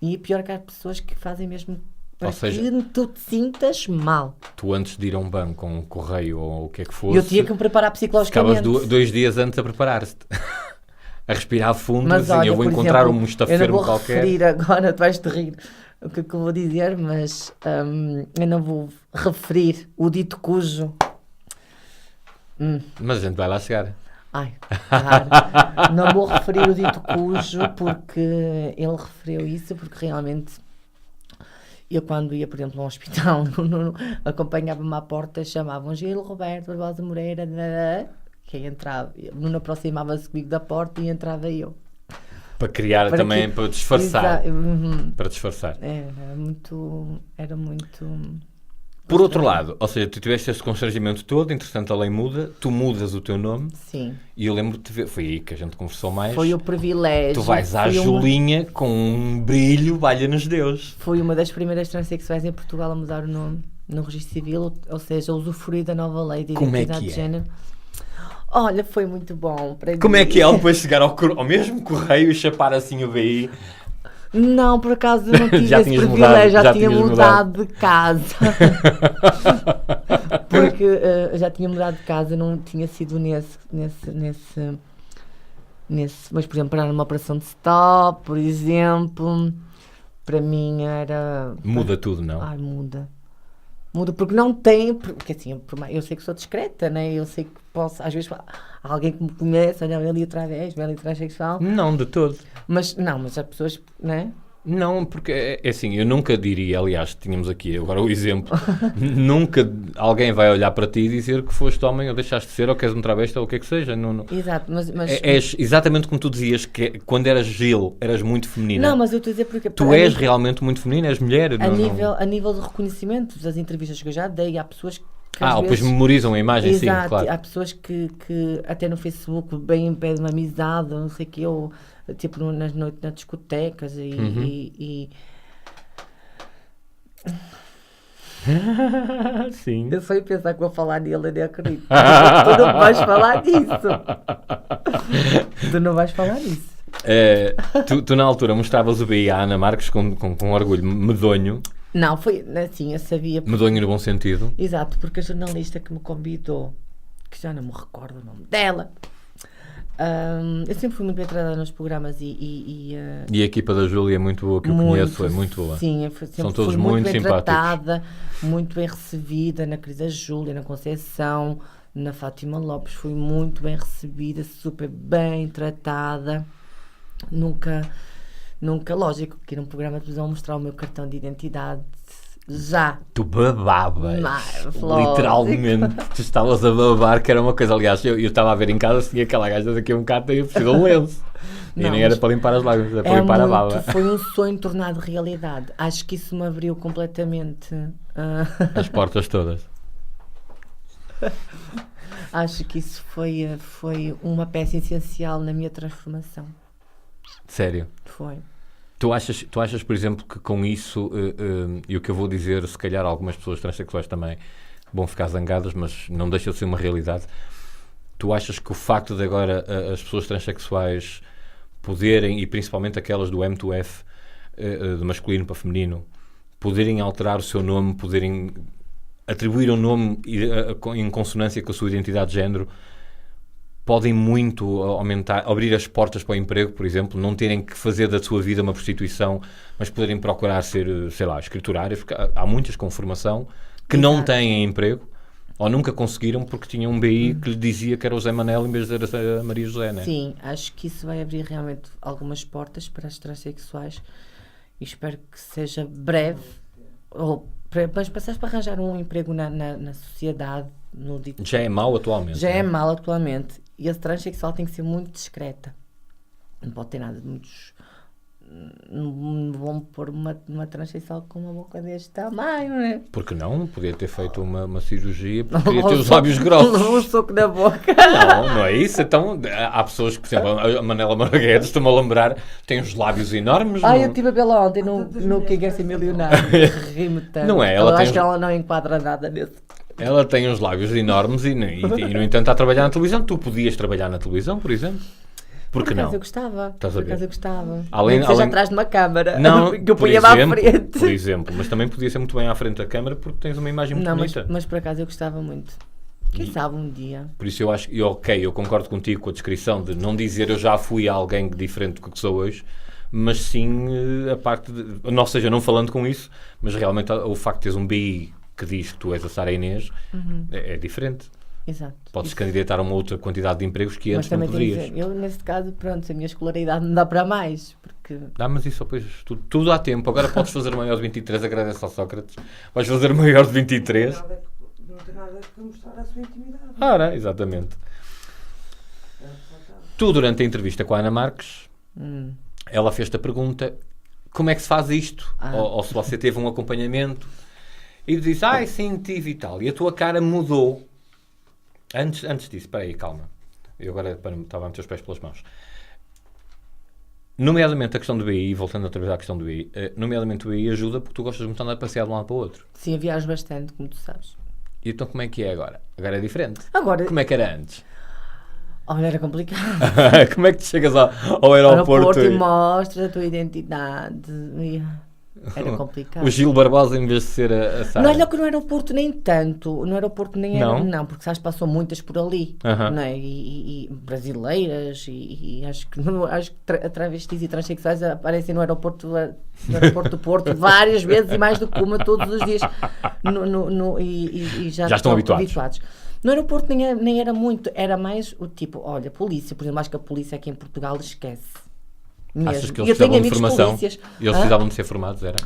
E pior que há pessoas que fazem mesmo para que tu te sintas mal. Tu, antes de ir a um banco, um correio ou o que é que fosse, eu tinha que me preparar psicologicamente. Ficavas 2 dias antes a preparar-te. A respirar fundo, mas assim, olha, eu vou encontrar um mustafermo qualquer. Eu não vou referir agora, tu vais-te rir o que eu vou dizer, mas eu não vou referir o dito cujo. Mas a gente vai lá chegar. Claro. Não vou referir o dito cujo porque ele referiu isso, porque realmente eu, quando ia, por exemplo, a um hospital, acompanhava-me à porta, chamavam Gil Roberto Barbosa Moreira, quem entrava, Nuno aproximava-se comigo da porta e entrava eu. Para criar também, para disfarçar. Para disfarçar. Era muito... Por outro lado, ou seja, tu tiveste esse constrangimento todo, entretanto a lei muda, tu mudas o teu nome. Sim. E eu lembro-te de ver, foi aí que a gente conversou mais. Foi o privilégio. Tu vais à Julinha com um brilho, valha-nos Deus. Fui uma das primeiras transexuais em Portugal a mudar o nome no registro civil, ou seja, usufruir da nova lei de identidade de género. Olha, foi muito bom. Como é que é depois chegar ao mesmo correio e chapar assim o BI? Não, por acaso não tive esse privilégio, já tinha mudado de casa. Porque já tinha mudado de casa, não tinha sido nesse. Mas, por exemplo, para uma operação de stop, por exemplo, para mim era... Muda tudo, não? Muda, porque não tem... Porque assim, eu sei que sou discreta, né? Eu sei que posso, às vezes, alguém que me conhece, olha, ali atrás, transexual. Não, de todo. Mas as pessoas, né? Não, porque é assim, eu nunca diria, aliás, tínhamos aqui agora o exemplo, nunca alguém vai olhar para ti e dizer que foste homem ou deixaste de ser ou que és um travesti ou o que é que seja. Não. Exato, mas És exatamente como tu dizias que quando eras Gil, eras muito feminina. não, mas eu estou a dizer porque Tu és realmente muito feminina, és mulher. a nível de reconhecimento das entrevistas que eu já dei, há pessoas que às Depois vezes, memorizam a imagem, sim, exato, claro. há pessoas que até no Facebook bem impedem uma amizade, ou não sei o que, ou tipo nas noites, nas discotecas e Sim. eu só ia pensar que vou falar nele e nem acredito. Tu não vais falar disso. Tu não vais falar disso. Tu na altura mostravas o BI à Ana Marques com orgulho medonho. Não, foi assim, eu sabia. Medonho no bom sentido. Exato, porque a jornalista que me convidou, que já não me recordo o nome dela, eu sempre fui muito bem tratada nos programas e a equipa da Júlia é muito boa, que eu conheço, é muito boa. Sim, eu sempre São todos fui muito bem simpáticos. tratada, muito bem recebida na Cris da Júlia, na Conceição, na Fátima Lopes, fui muito bem recebida, super bem tratada. Nunca, lógico, que ir a um programa de televisão mostrar o meu cartão de identidade já. Tu babavas, Lógico. literalmente, tu estavas a babar, que era uma coisa, aliás, eu estava a ver em casa, se tinha aquela gaja daqui a um bocado, eu preciso de um lenço. E Não, nem era mas para limpar as lágrimas, era para limpar a baba. foi um sonho tornado realidade. Acho que isso me abriu completamente. As portas todas. Acho que isso foi uma peça essencial na minha transformação. Sério. Foi. Tu achas, por exemplo, que com isso, e o que eu vou dizer, se calhar algumas pessoas transexuais também vão ficar zangadas, mas não deixa de ser uma realidade. Tu achas que o facto de agora as pessoas transexuais poderem, e principalmente aquelas do M2F, de masculino para feminino, poderem alterar o seu nome, poderem atribuir um nome em consonância com a sua identidade de género, podem muito abrir as portas para o emprego, por exemplo, não terem que fazer da sua vida uma prostituição, mas poderem procurar ser, sei lá, escriturárias, porque há muitas com formação que não têm emprego, ou nunca conseguiram porque tinham um BI que lhe dizia que era o Zé Manel em vez de ser a Maria José, né? Sim, acho que isso vai abrir realmente algumas portas para as transexuais e espero que seja breve, mas para arranjar um emprego na sociedade, no dito. Já é mau atualmente. Já né? é mal atualmente. E a transexual tem que ser muito discreta. Não pode ter nada de muitos. Não vão pôr uma transexual com uma boca deste tamanho, né? Porque não? Podia ter feito uma cirurgia, podia ter os lábios grossos. Um soco na boca. Não é isso. Então, há pessoas que, por exemplo, a Manela Marguedes, estou-me a lembrar, tem uns lábios enormes. Eu estive a vê-la ontem no Quem Quer Ser Milionário. Ri-me tanto. Não é? Eu Ela acho que ela não enquadra nada nesse. Ela tem uns lábios enormes e, no entanto, está a trabalhar na televisão. Tu podias trabalhar na televisão, por exemplo? Porque Por acaso não? eu gostava. Estás a Por ver? acaso eu gostava. Além- Nem que seja além- atrás de uma câmara. Não, que eu por punha-me à exemplo, frente. por exemplo, mas também podia ser muito bem à frente da câmara porque tens uma imagem muito Não, bonita. mas por acaso eu gostava muito. Quem sabe um dia. Por isso eu acho que, ok, eu concordo contigo com a descrição de não dizer eu já fui alguém diferente do que sou hoje, mas sim a parte de, ou seja, não falando com isso, mas realmente o facto de teres um BI que diz que tu és a Sara Inês é diferente. Exato. Podes candidatar a uma outra quantidade de empregos que Mas antes não também tenho que poderias. dizer, eu nesse caso, pronto, a minha escolaridade não dá para mais, porque Mas isso depois tudo há tempo. Agora podes fazer o maior de 23, agradece ao Sócrates. Vais fazer o maior de 23. Não tem nada que mostrar a sua intimidade. Ora, exatamente. Tu, durante a entrevista com a Ana Marques, ela fez-te a pergunta como é que se faz isto? Ou se você teve um acompanhamento. E disse, sim, tive e tal. E a tua cara mudou. Antes disso, espera aí, calma. Eu agora estava a meter os pés pelas mãos. Nomeadamente a questão do BI, voltando outra vez à questão do BI, nomeadamente o BI ajuda porque tu gostas muito de andar a passear de um lado para o outro. sim, eu viajo bastante, como tu sabes. E então como é que é agora? Agora é diferente. Agora, Como é que era antes? olha, era complicado. Como é que tu chegas ao aeroporto? E mostras a tua identidade. Era complicado. O Gil Barbosa em vez de ser a Sara. Não, olha que no aeroporto nem tanto. No aeroporto nem era. Não? Não, porque sabes, passou muitas por ali. Aham. Não é? E brasileiras. E acho que travestis e transexuais aparecem no aeroporto do Porto várias vezes e mais do que uma todos os dias. E já estão habituados. No aeroporto nem era muito. Era mais o tipo, olha, polícia. Por exemplo, acho que a polícia aqui em Portugal esquece. Mesmo. Achas que E eles eu tenho precisavam de amigos formação? polícias. Eles Hã? precisavam de ser formados, era?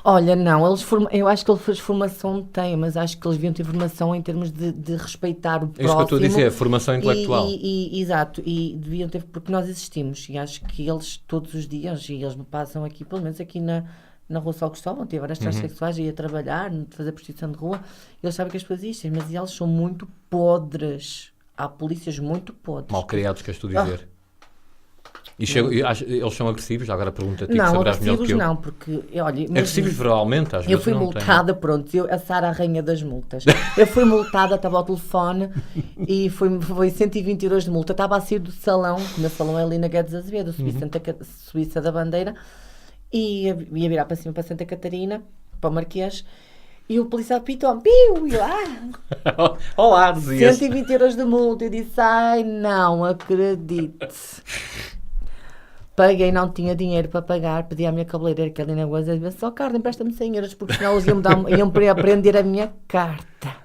Olha, não, eu acho que eles formação têm, mas acho que eles deviam ter formação em termos de respeitar o próximo. É isso que eu estou a dizer, formação intelectual. Exato, e deviam ter, porque nós existimos, e acho que eles todos os dias, e eles me passam aqui, pelo menos aqui na Rua São Cristóvão, tem várias transexuais, ia trabalhar, fazer prostituição de rua, eles sabem que as pessoas existem, mas eles são muito podres. Há polícias muito podres. Mal criados, queres tu dizer? E eles são agressivos? Já agora pergunto a ti, que Não, saberás melhor do que agressivos eu. não, porque, olha... Agressivos verbalmente, às Eu vezes fui não multada, pronto, a Sara a rainha das multas. Eu fui multada, estava ao telefone e foi 120 euros de multa. Estava a sair do salão, o meu salão é ali na Guedes Azevedo, Suíça da Bandeira, e ia virar para cima para Santa Catarina, para o Marquês, e o policial pitou, piu, e eu, Olá, dizias. 120 euros de multa. Eu disse, ai, não acredito. Paguei, não tinha dinheiro para pagar, pedi à minha cabeleireira que ali na Goza, disse, só Carla, empresta-me 100 euros, porque senão eles iam prender a minha carta.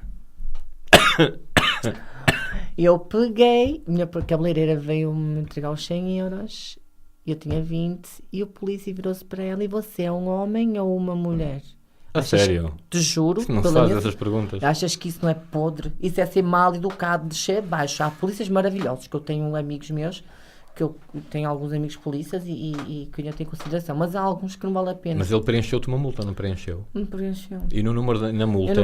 Eu peguei, a minha cabeleireira veio-me entregar os 100 euros, eu tinha 20, e o polícia virou-se para ela, e você é um homem ou uma mulher? A sério? Te juro. Não se faz essas perguntas. Achas que isso não é podre? Isso é ser mal educado, descer baixo. Há polícias maravilhosos, que eu tenho amigos meus, que eu tenho alguns amigos polícias e que eu tenho em consideração, mas há alguns que não vale a pena. Mas ele preencheu-te uma multa, não preencheu? Não preencheu. E no número na multa...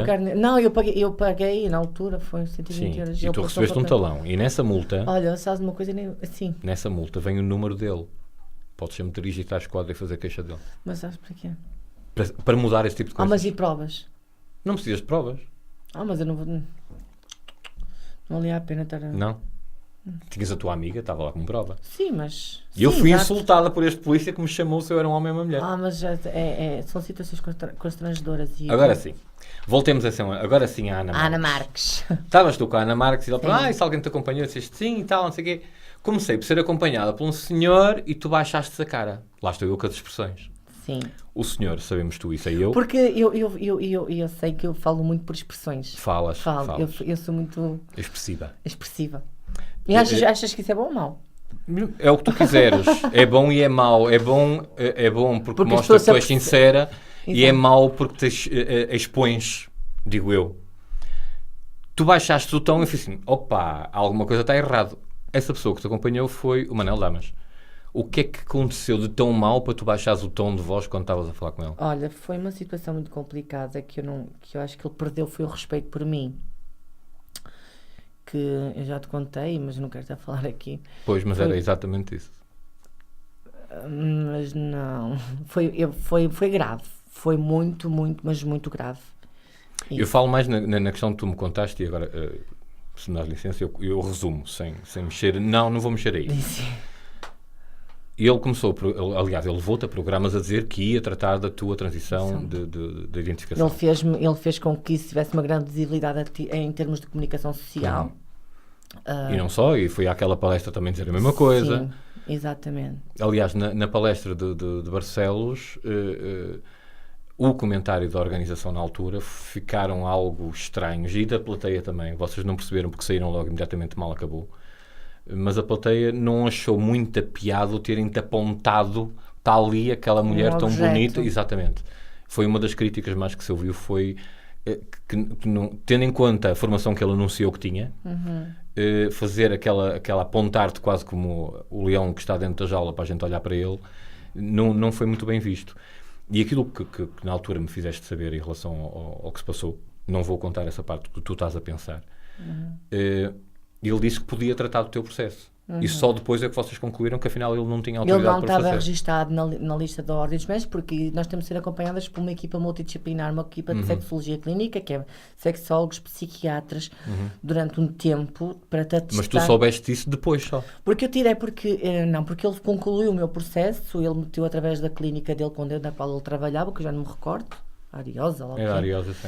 Eu paguei na altura, foi 120 Sim, euros. e tu recebeste um talão. E nessa multa... Olha, sabes uma coisa? Assim. Nessa multa vem o número dele. Podes sempre dirigir-te à esquadra e fazer queixa dele. Mas sabes para quê? Para mudar esse tipo de coisas. Mas e provas? Não precisas de provas. Mas eu não vou... Não valia a pena estar... Não? Tinhas a tua amiga, estava lá como prova. Sim, mas... E eu sim, fui exato. insultada por este polícia que me chamou se eu era um homem ou uma mulher. Mas são situações constrangedoras. Agora sim. Voltemos agora sim à Ana Marques. Ana Marques. Estavas tu com a Ana Marques e ela falou, Sim. e se alguém te acompanhou, disseste sim e tal, não sei o quê. Comecei por ser acompanhada por um senhor e tu baixaste a cara. Lá estou eu com as expressões. Sim. O senhor, sabemos tu, isso é eu. Porque eu sei que eu falo muito por expressões. Falas. Eu sou muito Expressiva. expressiva. E achas que isso é bom ou mau? É o que tu quiseres. É bom e é mau. É bom porque mostra que tu és sincera. E é mau porque te expões, digo eu. Tu baixaste o tom e fiz assim, opa, alguma coisa está errado. Essa pessoa que te acompanhou foi o Manel Damas. O que é que aconteceu de tão mau para tu baixares o tom de voz quando estavas a falar com ele? Olha, foi uma situação muito complicada que eu acho que ele perdeu foi o respeito por mim. Que eu já te contei, mas não quero estar a falar aqui. Pois, mas era exatamente isso. Mas não. Foi grave. Foi muito, mas muito grave. Isso. Eu falo mais na questão que tu me contaste e agora, se me dás licença, eu resumo, sem mexer. Não vou mexer aí. E ele começou, aliás, ele levou-te a programas a dizer que ia tratar da tua transição de identificação. Ele fez com que isso tivesse uma grande visibilidade em termos de comunicação social. E não só, e foi àquela palestra também dizer a mesma coisa. Sim, exatamente. Aliás, na palestra de Barcelos, o comentário da organização na altura ficaram algo estranhos, e da plateia também. Vocês não perceberam porque saíram logo imediatamente, mal acabou. Mas a plateia não achou muita piada o terem-te apontado, está ali aquela mulher tão bonita. Exatamente. Foi uma das críticas mais que se ouviu, foi que não, tendo em conta a formação que ele anunciou que tinha, fazer aquela apontar-te quase como o leão que está dentro da jaula para a gente olhar para ele, não foi muito bem visto. E aquilo que na altura me fizeste saber em relação ao que se passou, não vou contar essa parte que tu estás a pensar. Ele disse que podia tratar do teu processo. E só depois é que vocês concluíram que afinal ele não tinha autoridade para fazer. Ele não estava registado na lista da Ordem dos Médicos, porque nós temos de ser acompanhadas por uma equipa multidisciplinar, uma equipa de sexologia clínica, que é sexólogos, psiquiatras, durante um tempo, para te atestar. Mas tu soubeste isso depois só? Porque eu tirei, porque ele concluiu o meu processo, ele meteu através da clínica dele, na qual ele trabalhava, que eu já não me recordo, Ariosa, lá o que é. Era Ariosa, sim.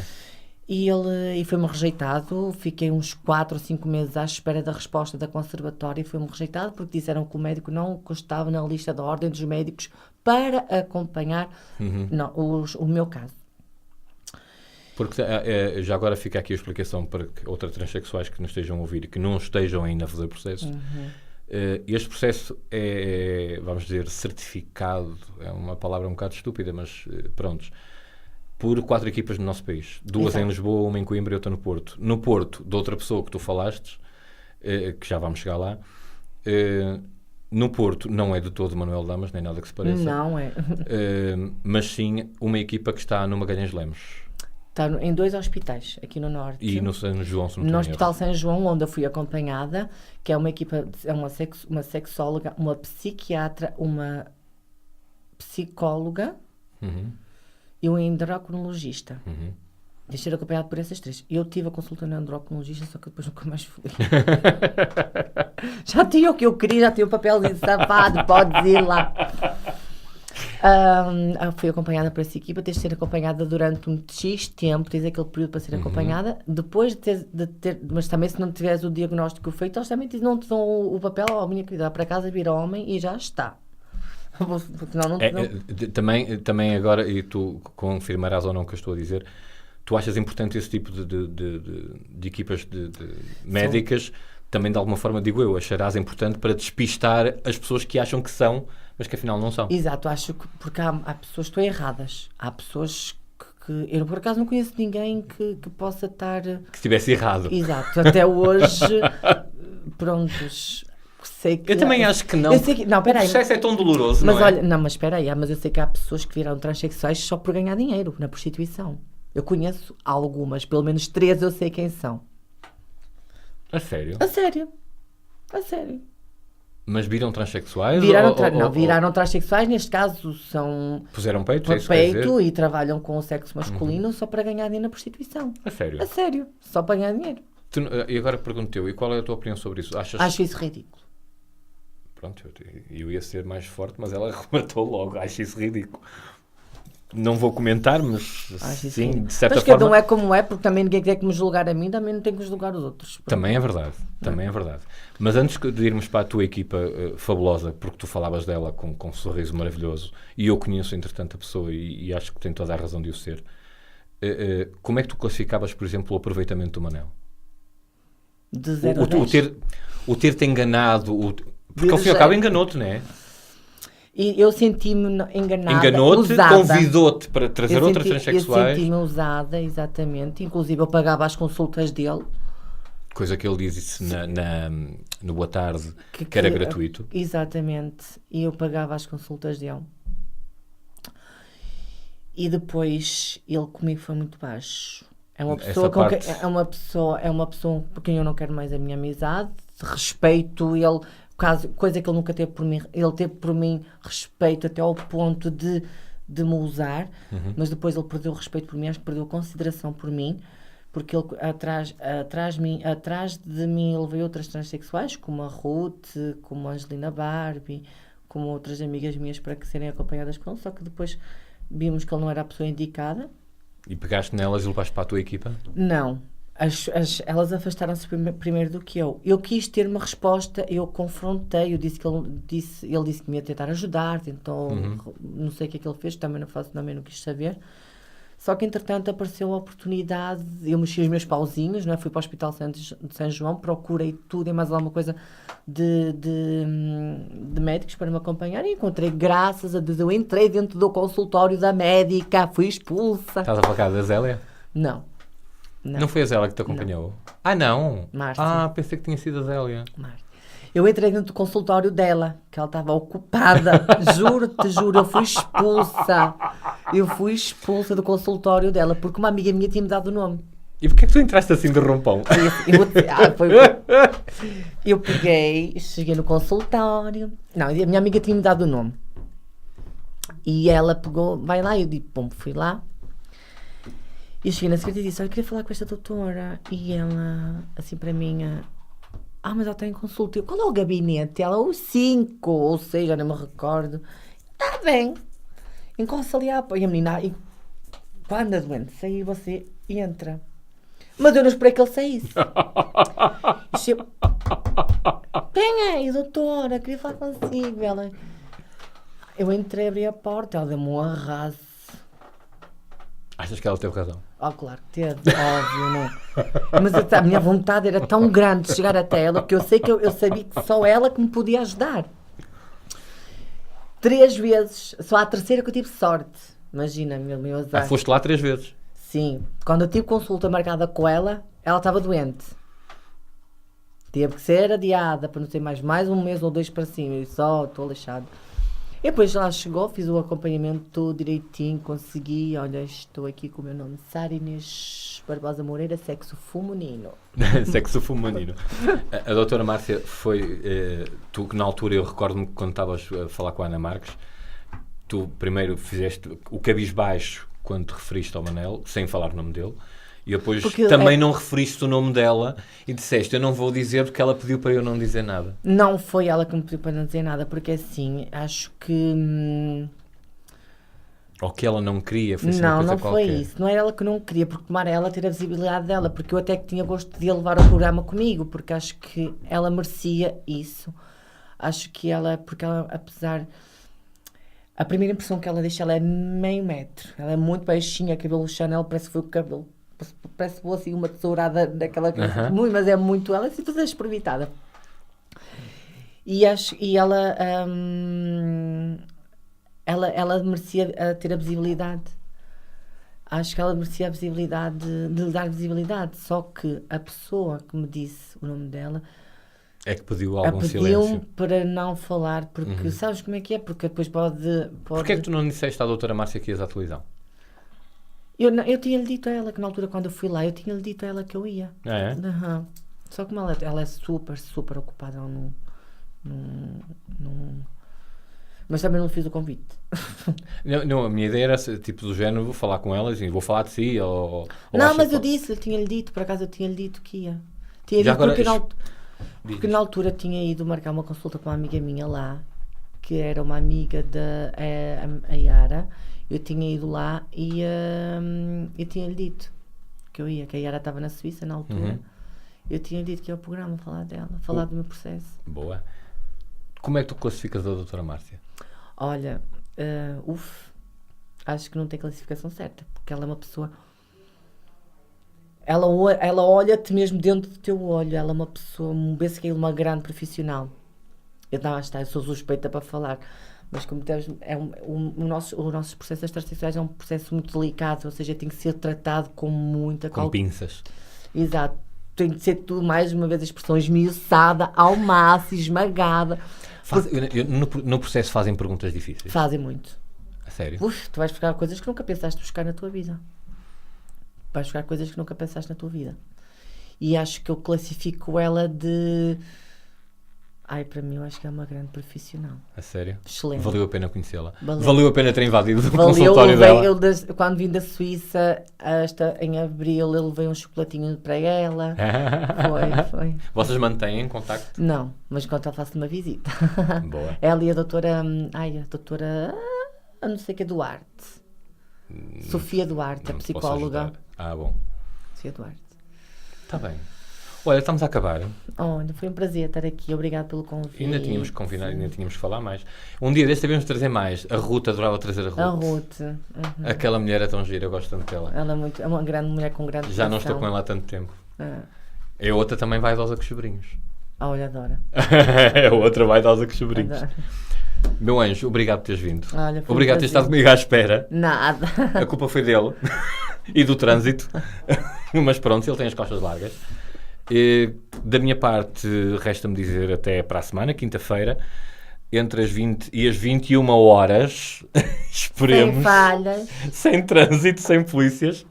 E foi-me rejeitado, fiquei uns 4 ou 5 meses à espera da resposta da conservatória e foi-me rejeitado porque disseram que o médico não constava na lista da Ordem dos Médicos para acompanhar o meu caso. Porque já agora fica aqui a explicação para outras transexuais que nos estejam a ouvir e que não estejam ainda a fazer processo. Este processo é, vamos dizer, certificado, é uma palavra um bocado estúpida, mas prontos, por 4 equipas no nosso país. 2 Exato. em Lisboa, 1 em Coimbra e outra no Porto. No Porto, de outra pessoa que tu falaste, que já vamos chegar lá, no Porto não é de todo Manuel Damas, nem nada que se pareça. Não é. Mas sim uma equipa que está no Magalhães Lemos. Está em 2 hospitais, aqui no Norte. E no São João, se não No tenho Hospital erro. São João, onde eu fui acompanhada, que é uma equipa, é uma sexóloga, uma psiquiatra, uma psicóloga Uhum, e um endocrinologista. uhum. Deixei ser acompanhado por essas 3. Eu tive a consulta no endocrinologista, só que depois nunca mais fui. Já tinha o que eu queria, já tinha o papel de safado, pode ir lá. Fui acompanhada por essa equipa, tens de ser acompanhada durante um X tempo, tens aquele período para ser acompanhada. Depois de ter, mas também se não tiveres o diagnóstico feito, eles também não te dão o papel, minha querida, para casa vira homem e já está. Porque não te dão. Também agora, e tu confirmarás ou não o que eu estou a dizer, tu achas importante esse tipo de equipas de médicas, também de alguma forma, digo eu, acharás importante para despistar as pessoas que acham que são, mas que afinal não são. Exato, acho que porque há pessoas que estão erradas. Há pessoas que eu por acaso não conheço ninguém que possa estar. Que estivesse errado. Exato, até hoje, prontos. Sei que Eu também acho que não. Eu sei que, não, O peraí. processo é tão doloroso, Mas não é? olha, não, mas espera aí, mas eu sei que há pessoas que viraram transexuais só por ganhar dinheiro na prostituição. Eu conheço algumas, pelo menos 3 eu sei quem são. A sério? A sério. A sério. Mas viram transexuais? Viraram transexuais, neste caso são Puseram peitos, é por isso que quer dizer? peito e trabalham com o sexo masculino só para ganhar dinheiro na prostituição. A sério? A sério, só para ganhar dinheiro. E agora pergunto-te eu, e qual é a tua opinião sobre isso? Achas... Acho isso ridículo. Pronto, eu ia ser mais forte, mas ela rematou logo. Acho isso ridículo. Não vou comentar, mas Acho isso sim, ridículo. de certa Mas forma... cada um é como é, porque também ninguém tem que me julgar a mim, também não tem que julgar os outros. Também é verdade, também é verdade. Mas antes de irmos para a tua equipa fabulosa, porque tu falavas dela com um sorriso maravilhoso, e eu conheço, entretanto, a pessoa e acho que tem toda a razão de o ser, como é que tu classificavas, por exemplo, o aproveitamento do Manel? De 0 a 10. O ter-te enganado, porque ao fim e ao De cabo zero. enganou-te, não é? E eu senti-me enganada, Enganou-te, usada. convidou-te para trazer outras Eu transexuais, senti-me usada, exatamente. Inclusive eu pagava as consultas dele. coisa que ele disse no Boa Tarde, que era gratuito. Exatamente. E eu pagava as consultas dele. E depois ele comigo foi muito baixo. É uma pessoa é uma pessoa por quem eu não quero mais a minha amizade. Respeito ele, coisa que ele nunca teve por mim. Ele teve por mim respeito até ao ponto de me usar, mas depois ele perdeu o respeito por mim, acho que perdeu a consideração por mim, porque ele atrás de mim ele veio outras transexuais, como a Ruth, como a Angelina Barbie, como outras amigas minhas para que serem acompanhadas com ele, só que depois vimos que ele não era a pessoa indicada. E pegaste nelas e levaste para a tua equipa? Não. Elas afastaram-se primeiro do que eu. Eu quis ter uma resposta, eu confrontei, ele disse que me ia tentar ajudar, então não sei o que é que ele fez, também não quis saber. Só que entretanto apareceu a oportunidade, eu mexi os meus pauzinhos, não é? Fui para o Hospital de São João, procurei tudo e mais alguma coisa de médicos para me acompanhar e encontrei, graças a Deus, eu entrei dentro do consultório da médica, fui expulsa. Estás a falar cá da Zélia? Não. Não foi a Zélia que te acompanhou? Ah, não? Márcia. Pensei que tinha sido a Zélia. Eu entrei dentro do consultório dela, que ela estava ocupada. Juro-te, eu fui expulsa. Eu fui expulsa do consultório dela, porque uma amiga minha tinha-me dado o nome. E porquê é que tu entraste assim de rompão? Eu peguei, cheguei no consultório. Não, a minha amiga tinha-me dado o nome. E ela pegou, vai lá, eu digo, bom, fui lá. E eu cheguei na secretaria e disse, eu queria falar com esta doutora. E ela, assim para mim, mas ela tem consulta. Eu, qual é o gabinete? Ela, o 5 ou 6, já não me recordo. Está bem. Encosta ali e a menina, quando é doente, sair você entra. Mas eu não esperei que ele saísse. Vem aí, doutora, queria falar consigo. Ela, eu entrei, abri a porta, ela deu-me um arraso. Achas que ela teve razão? Oh, claro que teve, óbvio, não. Mas a minha vontade era tão grande de chegar até ela que eu sabia que só ela que me podia ajudar. 3 vezes, só à terceira que eu tive sorte. Imagina, meu azar. Foste lá 3 vezes. Sim, quando eu tive consulta marcada com ela estava doente. Teve que ser adiada para não ter mais 1 mês ou 2 para cima. Eu só estou lixado. E depois ela chegou, fiz o acompanhamento todo direitinho, consegui. Olha, estou aqui com o meu nome, Sara Inês Barbosa Moreira, sexo feminino. Sexo feminino. A doutora Márcia foi, tu que na altura, eu recordo-me que quando estavas a falar com a Ana Marques, tu primeiro fizeste o cabisbaixo quando te referiste ao Manel, sem falar o nome dele, e depois também não referiste o nome dela e disseste, eu não vou dizer porque ela pediu para eu não dizer nada. Não foi ela que me pediu para não dizer nada, porque assim, acho que... Ou que ela não queria, foi não, uma coisa não foi qualquer. isso. Não era ela que não queria, porque tomara ela ter a visibilidade dela, porque eu até que tinha gosto de a levar ao programa comigo, porque acho que ela merecia isso. Acho que ela, porque ela, apesar... A primeira impressão que ela deixa, ela é meio metro. Ela é muito baixinha, cabelo Chanel, parece que foi o cabelo... Parece que foi assim uma tesourada daquela coisa. Mas é muito... Ela é assim toda esprevitada. E ela... Ela merecia ter a visibilidade. Acho que ela merecia a visibilidade, de lhe dar visibilidade. Só que a pessoa que me disse o nome dela... É que pediu algum pediu-me silêncio. para não falar, porque sabes como é que é? Porque depois pode... Porquê é que tu não disseste à doutora Márcia que ias à televisão? Eu tinha-lhe dito a ela que na altura, quando eu fui lá, eu tinha-lhe dito a ela que eu ia. É? Uhum. Só que ela é super, super ocupada. Ela não... Mas também não fiz o convite. Não, a minha ideia era, tipo, do género, vou falar com ela e vou falar de si, ou não, mas eu tinha-lhe dito, por acaso eu tinha-lhe dito que ia. Tinha dito agora, porque na altura tinha ido marcar uma consulta com uma amiga minha lá, que era uma amiga da a Yara. Eu tinha ido lá e eu tinha-lhe dito que eu ia, que a Yara estava na Suíça na altura. Eu tinha dito que ia ao programa falar dela, falar do meu processo. Boa. Como é que tu classificas a doutora Márcia? Olha, acho que não tem classificação certa, porque ela é uma pessoa... Ela olha-te mesmo dentro do teu olho. Ela é uma pessoa, uma grande profissional. Eu sou suspeita para falar, mas como temos, o nosso processo extrasexuais é um processo muito delicado, ou seja, tem que ser tratado com muita cautela. Com pinças. Exato. Tem que ser tudo, mais uma vez, a expressão esmiuçada, ao máximo, esmagada. No processo fazem perguntas difíceis? Fazem muito. A sério? Tu vais buscar coisas que nunca pensaste buscar na tua vida. Vais buscar coisas que nunca pensaste na tua vida. E acho que eu classifico ela de... para mim eu acho que é uma grande profissional. A sério? Excelente. Valeu a pena conhecê-la? Valeu a pena ter invadido o consultório dela? dela? Quando vim da Suíça, em abril, eu levei um chocolatinho para ela. Foi. Vocês mantêm contacto? Não, mas quando ela faço uma visita. Boa. Ela e a doutora... não sei o que, Duarte. Sofia Duarte, a psicóloga. Bom. Sofia Duarte. Está bem. Olha, estamos a acabar. Olha, foi um prazer estar aqui. Obrigado pelo convite. Ainda tínhamos que confinar, ainda tínhamos que falar mais. Um dia deste devemos trazer mais. A Ruth, adorava trazer a Ruth. A Ruth. Aquela mulher é tão gira, eu gosto tanto dela. Ela é uma grande mulher com grande Já não estou com ela há tanto tempo. A outra também vaidosa com os sobrinhos. Olha, adoro. A outra vaidosa com os sobrinhos. Adoro. Meu anjo, obrigado por teres vindo. Olha, obrigado por teres estado comigo à espera. Nada. A culpa foi dele. E do trânsito. Mas pronto, ele tem as costas largas. Da minha parte, resta-me dizer até para a semana, quinta-feira, entre as 20 e as 21 horas. Esperemos. Sem falhas. Sem trânsito, sem polícias.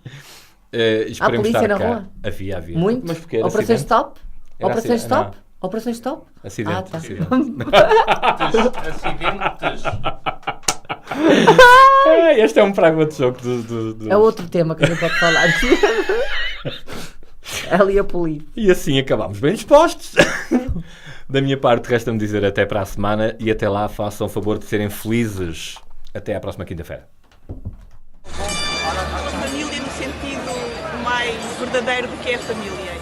Há polícia na rua? Havia. Muito? Mas porque era Operações acidente. stop? Operações stop? Operações stop? Acidente. Tá. Acidentes. Este é um pragma de jogo do... É outro tema que a gente pode falar. Ela e a polícia. E assim acabamos bem dispostos. Da minha parte, resta-me dizer até para a semana e até lá façam o favor de serem felizes. Até à próxima quinta-feira. Família no sentido mais verdadeiro do que é a família.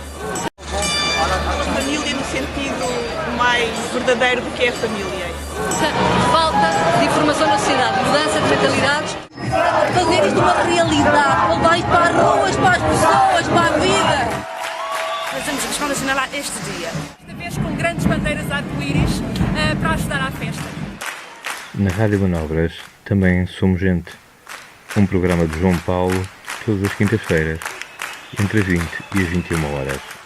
Família no sentido mais verdadeiro do que é a família. Falta de informação na sociedade, mudança de mentalidades, fazer isto uma realidade, assinalar este dia. Desta vez com grandes bandeiras arco-íris para ajudar à festa. Na Rádio Manobras também somos gente. Um programa de João Paulo todas as quintas-feiras, entre as 20 e as 21 horas.